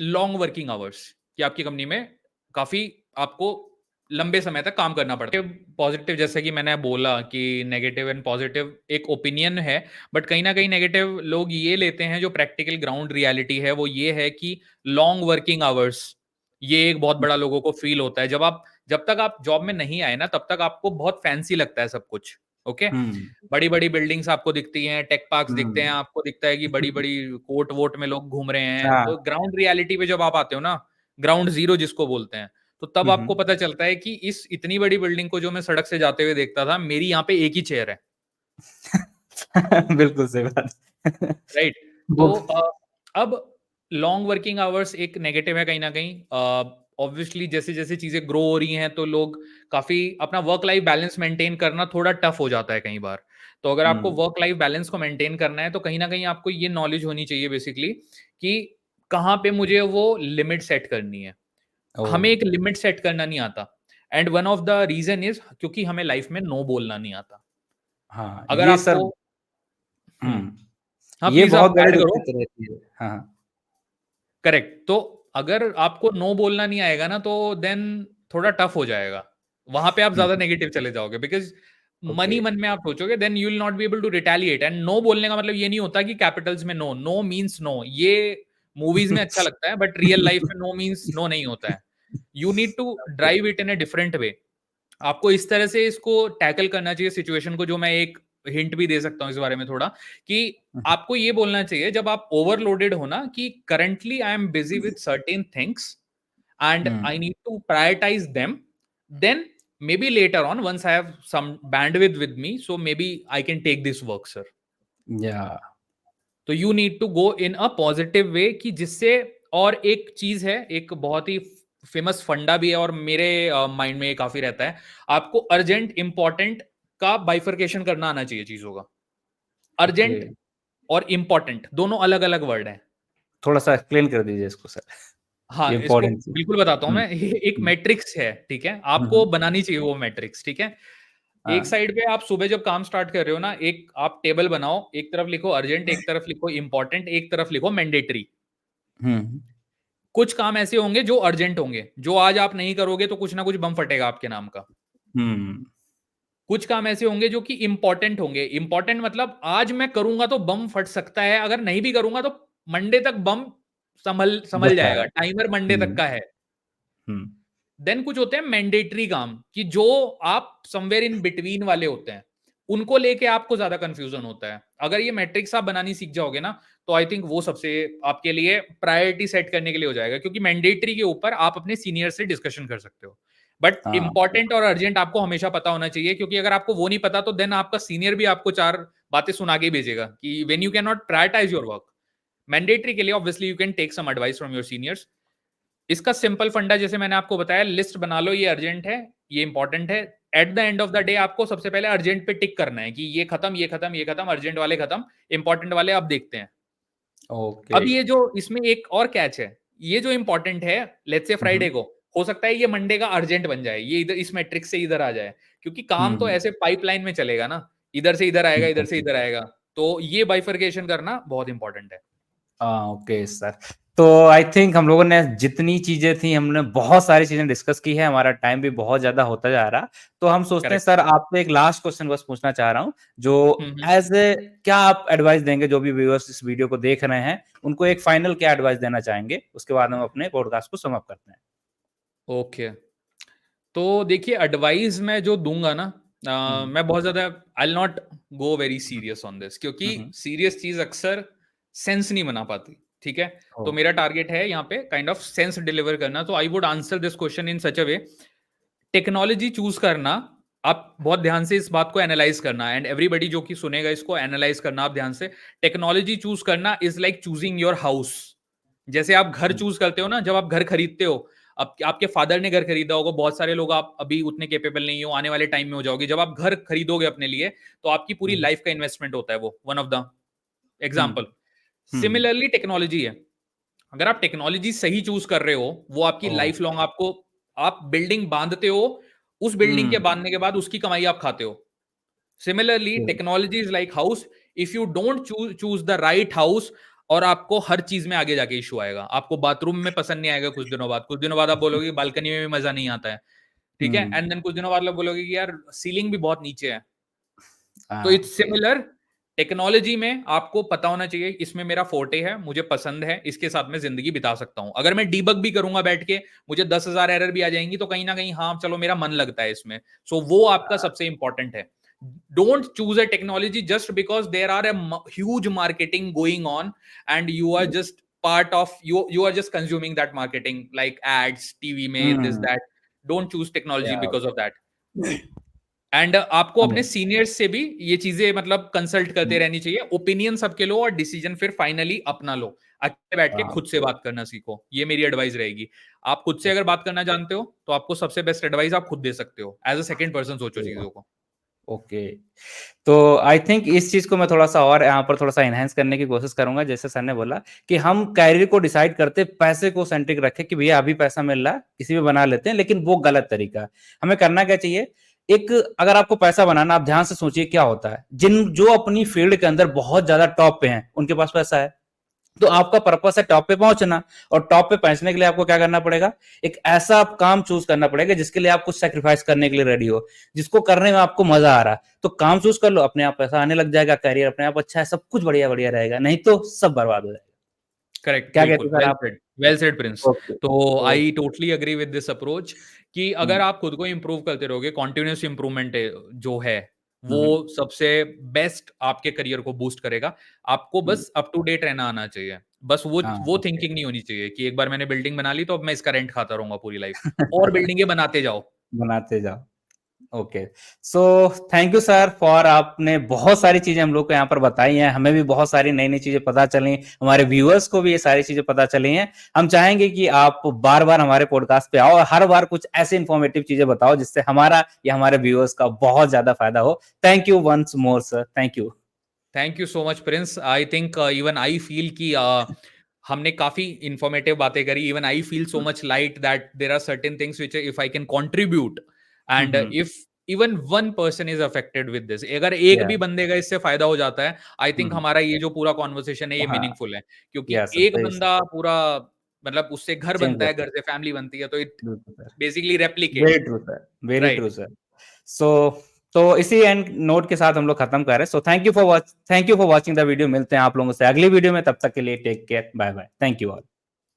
long working hours, कि आपकी कंपनी में काफी आपको लंबे समय तक काम करना पड़ता है। पॉजिटिव, जैसे कि मैंने बोला कि नेगेटिव एंड पॉजिटिव एक ओपिनियन है, बट कहीं ना कहीं नेगेटिव लोग ये लेते हैं, जो प्रैक्टिकल ग्राउंड रियलिटी है वो ये है कि लॉन्ग वर्किंग आवर्स, ये एक बहुत बड़ा लोगों को फील होता है। जब तक आप जॉब में नहीं आए ना, तब तक आपको बहुत फैंसी लगता है सब कुछ। ओके, हुँ, बड़ी-बड़ी बिल्डिंग्स आपको दिखती हैं, टेक पार्क्स दिखते हैं, हुँ। आपको दिखता है कि बड़ी-बड़ी कोर्ट-वोट में लोग घूम रहे हैं। हाँ। तो ग्राउंड रियलिटी पे जब आप आते हो ना, ग्राउंड ज़ीरो जिसको बोलते हैं, तो तब हुँ, आपको हुँ। पता चलता है कि इस इतनी बड़ी बिल्डिंग को जो मैं सड़क से जाते हुए देखता था, मेरी यहाँ पे एक ही चेयर है, बिल्कुल सही बात। राइट? वो तो अब लॉन्ग वर्किंग आवर्स एक नेगेटिव है कहीं न कहीं। ऑब्वियसली जैसे-जैसे चीज़ें ग्रो हो रही हैं, तो लोग काफ़ी अपना वर्क लाइफ बैलेंस मेंटेन करना थोड़ा टफ हो जाता है कई बार। तो अगर आपको हुँ, वर्क लाइफ बैलेंस को मेंटेन करना है, तो कहीं न कहीं आपको ये नॉलेज होनी चाहिए बेसिकली, कि कहाँ पे मुझे वो लिमिट सेट करनी है। ओह! हमें एक लिमिट सेट करना नहीं आता, and one of the reason is क्योंकि हमें लाइफ में नो बोलना नहीं आता। हाँ, अगर ये सर आपको हुँ, हुँ, हाँ, ये प्लीज़ बहुत आप बड़ी ऐड करो। दिक्कत रहती है। हाँ, हाँ। करेक्ट। तो अगर आपको नो बोलना नहीं आएगा ना, तो देन थोड़ा टफ हो जाएगा। वहाँ पे आप हुँ, ज़्यादा नेगेटिव चले जाओगे, बिकॉज़ मन ओके। ही मन में आप सोचोगे, then you will not be able to retaliate. And no बोलने का मतलब ये नहीं होता कि कैपिटल्स में नो, नो मीन्स नो। ये मूवीज़ में अच्छा लगता है, बट रियल लाइफ में नो मीन्स नो नहीं होता है। You need to okay. Drive it in a different way. आपको इस तरह से इसको टैकल करना चाहिए सिचुएशन को, जो मैं एक हिंट भी दे सकता हूँ इस बारे में थोड़ा, कि हुँ, आपको ये बोलना चाहिए जब आप ओवरलोडेड हो ना, कि currently I am busy with certain things and um, I need to prioritize them, then maybe later on once I have some bandwidth with me, so maybe I can take this work, sir. या तो you need to go in a positive way, कि जिससे, और एक चीज है, एक बहुत ही फेमस फंडा भी है और मेरे माइंड में ये काफी रहता है, आपको अर्जेंट इंपॉर्टेंट का बाइफरकेशन करना आना चाहिए चीजों का। ओके। अर्जेंट और इंपॉर्टेंट दोनों अलग अलग वर्ड हैं। थोड़ा-सा एक्सप्लेन कर दीजिए इसको सर, हाँ, इसको इम्पोर्टेंट चीज़। बिल्कुल बताता हूँ हुँ, मैं। ये एक हुँ, मैट्रिक्स है, ठीक है? हुँ, आपको हुँ। बनानी चाहिए वो मैट्रिक्स, ठीक है? एक हाँ। साइड पे आप सुबह जब काम स्टार्ट कर रहे हो ना, एक आप टेबल बनाओ, एक तरफ लिखो अर्जेंट, एक तरफ लिखो इंपॉर्टेंट, एक तरफ लिखो मैंडेटरी। हुँ, कुछ काम ऐसे होंगे जो अर्जेंट होंगे, जो आज आप नहीं करोगे तो कुछ ना कुछ बम फटेगा आपके नाम का। हुँ। कुछ काम ऐसे होंगे जो कि इंपॉर्टेंट होंगे। इंपॉर्टेंट मतलब आज मैं करूँगा तो बम फट सकता है, अगर नहीं भी करूँगा तो मंडे तक बम संभल संभल बचा जाएगा, है। टाइमर मंडे तक हुँ, का है। हुँ। देन कुछ होते हैं मैंडेटरी काम, कि जो आप समवेयर इन बिटवीन वाले होते हैं, उनको लेके आपको ज्यादा कंफ्यूजन होता है। अगर ये मैट्रिक्स आप बनानी सीख जाओगे ना, तो आई थिंक वो सबसे आपके लिए प्रायोरिटी सेट करने के लिए हो जाएगा, क्योंकि मैंडेटरी के ऊपर आप अपने सीनियर से डिस्कशन कर सकते हो। बट हाँ, इंपॉर्टेंट और अर्जेंट आपको हमेशा पता होना चाहिए, क्योंकि अगर आपको वो नहीं पता, तो देन आपका सीनियर भी आपको चार बातें सुना के ही भेजेगा, कि when you can not prioritize your work. Mandatory के लिए obviously you can take some advice from your seniors. इसका सिंपल फंडा जैसे मैंने आपको बताया, लिस्ट बना लो, ये अर्जेंट है, ये इंपॉर्टेंट है। At the end of the day आपको सबसे पहले अर्जेंट पे टिक करना है, कि ये खत्म, ये खत्म, ये खत्म, अर्जेंट वाले खत्म, इंपॉर्टेंट वाले अब देखते हैं। ओके। अब ये जो इसमें एक और कैच है, ये जो इंपॉर्टेंट है, लेट्स से हुँ, फ्राइडे हुँ। को, हो सकता है ये मंडे का अर्जेंट बन जाए, ये इधर इस मैट्रिक्स से इधर आ जाए, क्योंकि काम तो हुँ, ऐसे पाइपलाइन में चलेगा ना, इधर से इधर आएगा, इधर से एग्ज़ैक्टली। इधर आएगा। तो ये बाइफरकेशन करना बहुत इंपॉर्टेंट है। हाँ, ओके सर। तो आई थिंक हम लोगों ने जितनी चीज़ें थी, हमने बहुत सारी चीज़ें डिस्कस की है, हमारा टाइम भी बहुत ज़्यादा होता जा रहा। तो हम सोचते हैं करेक्ट। सर आपसे एक लास्ट क्वेश्चन बस पूछना चाह रहा हूँ, हम्म, जो हम्म। एज़ ए क्या आप एडवाइस देंगे जो भी व्यूअर्स इस वीडियो को देख रहे हैं, उनको एक फाइनल क्या एडवाइस देना चाहेंगे? उसके बाद हम अपने पॉडकास्ट को सम अप करते हैं। ओके। तो देखिए, एडवाइस मैं जो दूँगा ना, हुँ, मैं बहुत ज़्यादा I will not go very serious on this, क्योंकि हुँ, हुँ। सीरियस चीज़ अक्सर सेंस नहीं बना पाती, ठीक है? तो ओह! मेरा टारगेट है यहाँ पे काइंड ऑफ सेंस डिलीवर करना, तो I would answer this question in such a way, technology choose करना, आप बहुत ध्यान से इस बात को एनालाइज़ करना, एंड एवरीबॉडी जो कि सुनेगा इसको एनालाइज़ करना आप ध्यान से। टेक्नोलॉजी चूज़ करना is like choosing your house. जैसे आप घर हुँ, चूज़ करते हो ना, जब आप घर खरीदते हो, अब आपके फादर ने घर खरीदा होगा, बहुत सारे लोग आप अभी उतने कैपेबल नहीं हो, आने वाले टाइम में हो जाओगे। जब आप घर खरीदोगे अपने लिए, तो आपकी पूरी हुँ, लाइफ का इन्वेस्टमेंट होता है वो, one of the hmm, example. Hmm, similarly technology है, अगर आप टेक्नोलॉजी सही चूज कर रहे हो, वो आपकी ओह! लाइफ लॉन्ग आपको, आप बिल्डिंग बांधते हो, उस बिल्डिंग के हुँ, बांधने के बाद उसकी कमाई आप खाते हो। Similarly hmm, technology is like house, if you don't choose the right house, और आपको हर चीज में आगे जाके इशू आएगा। आपको बाथरूम में पसंद नहीं आएगा कुछ दिनों बाद आप बोलोगे बालकनी में भी मजा नहीं आता है, ठीक है, हुँ, एंड देन कुछ दिनों बाद लोग बोलोगे कि यार सीलिंग भी बहुत नीचे है। तो हाँ, इट्स ओके, सिमिलर, टेक्नोलॉजी में आपको पता होना चाहिए इसमें मेरा फोर्टे है, मुझे पसंद है, इसके साथ मैं जिंदगी बिता सकता हूं। अगर मैं डीबग भी करूंगा बैठ के, मुझे 10,000 एरर भी आ जाएंगी, तो कहीं ना कहीं हाँ चलो मेरा मन लगता है इसमें। सो वो आपका सबसे इंपॉर्टेंट है। Don't choose a technology just because there are a huge marketing going on, and you are just part of, you are just consuming that marketing, like ads TV में, this hmm, that. Don't choose technology या बिकॉज ऑफ दैट। एंड आपको अपने हुँ, सीनियर्स से भी ये चीजें मतलब कंसल्ट करते हुँ, रहनी चाहिए, ओपिनियन सबके लो और डिसीजन फिर फाइनली अपना लो। अकेले बैठ के हाँ, खुद से ओके, बात करना सीखो, ये मेरी एडवाइस रहेगी। आप खुद से अगर ओके, बात करना जानते हो, तो आपको सबसे बेस्ट एडवाइस आप खुद दे सकते हो, एज अ सेकंड पर्सन सोचो ओके, चीजों को। ओके। तो आई थिंक इस चीज़ को मैं थोड़ा-सा और यहाँ पर थोड़ा-सा एनहांस करने की कोशिश करूँगा, जैसे सर ने बोला कि हम करियर को डिसाइड करते पैसे को सेंट्रिक रखें कि भैया अभी पैसा मिल रहा है, किसी भी बना लेते हैं, लेकिन वो गलत तरीका है। हमें करना क्या चाहिए, एक अगर आपको पैसा बनाना, आप ध्यान से सोचिए क्या होता है, जो अपनी फील्ड के अंदर बहुत ज़्यादा टॉप पे हैं, उनके पास पैसा है। तो आपका पर्पस है टॉप पे पहुंचना, और टॉप पे पहुंचने के लिए आपको क्या करना पड़ेगा, एक ऐसा काम चूज करना पड़ेगा जिसके लिए आप कुछ सेक्रीफाइस करने के लिए रेडी हो, जिसको करने में आपको मजा आ रहा है। तो काम चूज कर लो, अपने आप पैसा आने लग जाएगा, करियर अपने आप अच्छा है, सब कुछ बढ़िया बढ़िया रहेगा, नहीं तो सब बर्बाद हो जाएगा। करेक्ट, क्या कहते बिल्कुल, हैं सर आप? Well said Prince. ओके, तो तो I totally agree with this approach, कि अगर हम्म, आप खुद को इंप्रूव करते रहोगे, कॉन्टिन्यूस इंप्रूवमेंट जो है, वो हम्म, सबसे बेस्ट आपके करियर को बूस्ट करेगा। आपको हम्म, बस अप टू डेट रहना आना चाहिए। बस हाँ, वो ओके, थिंकिंग नहीं होनी चाहिए कि एक बार मैंने बिल्डिंग बना ली तो अब मैं इसका रेंट खाता रहूंगा पूरी लाइफ, और बिल्डिंगे बनाते जाओ। बनाते जाओ। Okay, so thank you sir for, आपने बहुत सारी चीजें हम लोग को यहाँ पर बताई हैं, हमें भी बहुत सारी नई नई चीजें पता चली, हमारे व्यूअर्स को भी ये सारी चीजें पता चली हैं। हम चाहेंगे कि आप बार बार हमारे पॉडकास्ट पे आओ और हर बार कुछ ऐसे इंफॉर्मेटिव चीजें बताओ जिससे हमारा या हमारे व्यूअर्स का बहुत ज्यादा फायदा हो। Thank you once more sir, thank you. Thank you so much Prince. I think even I feel कि हमने काफी इंफॉर्मेटिव बातें करी। Even I feel so much light that there are certain things which if I can contribute, and if even one person is affected with this, अगर एक या भी बंदे का इससे फायदा हो जाता है, आई थिंक हमारा ये जो पूरा कॉन्वर्सेशन है ये हाँ, मीनिंगफुल है। क्योंकि या सर, एक सही सर, बंदा पूरा, मतलब उससे घर चेंज बनता कर है, घर सकते, से फैमिली बनती है, तो इट बिल्कुल sir, basically very replicate. True sir, very true right. Sir. So तो इसी एंड नोट के साथ हम लोग खत्म कर रहे हैं। So thank you for watching the video. मिलते हैं आप लोगों से अगली वीडियो में, तब तक के लिए take care, bye bye, thank you all.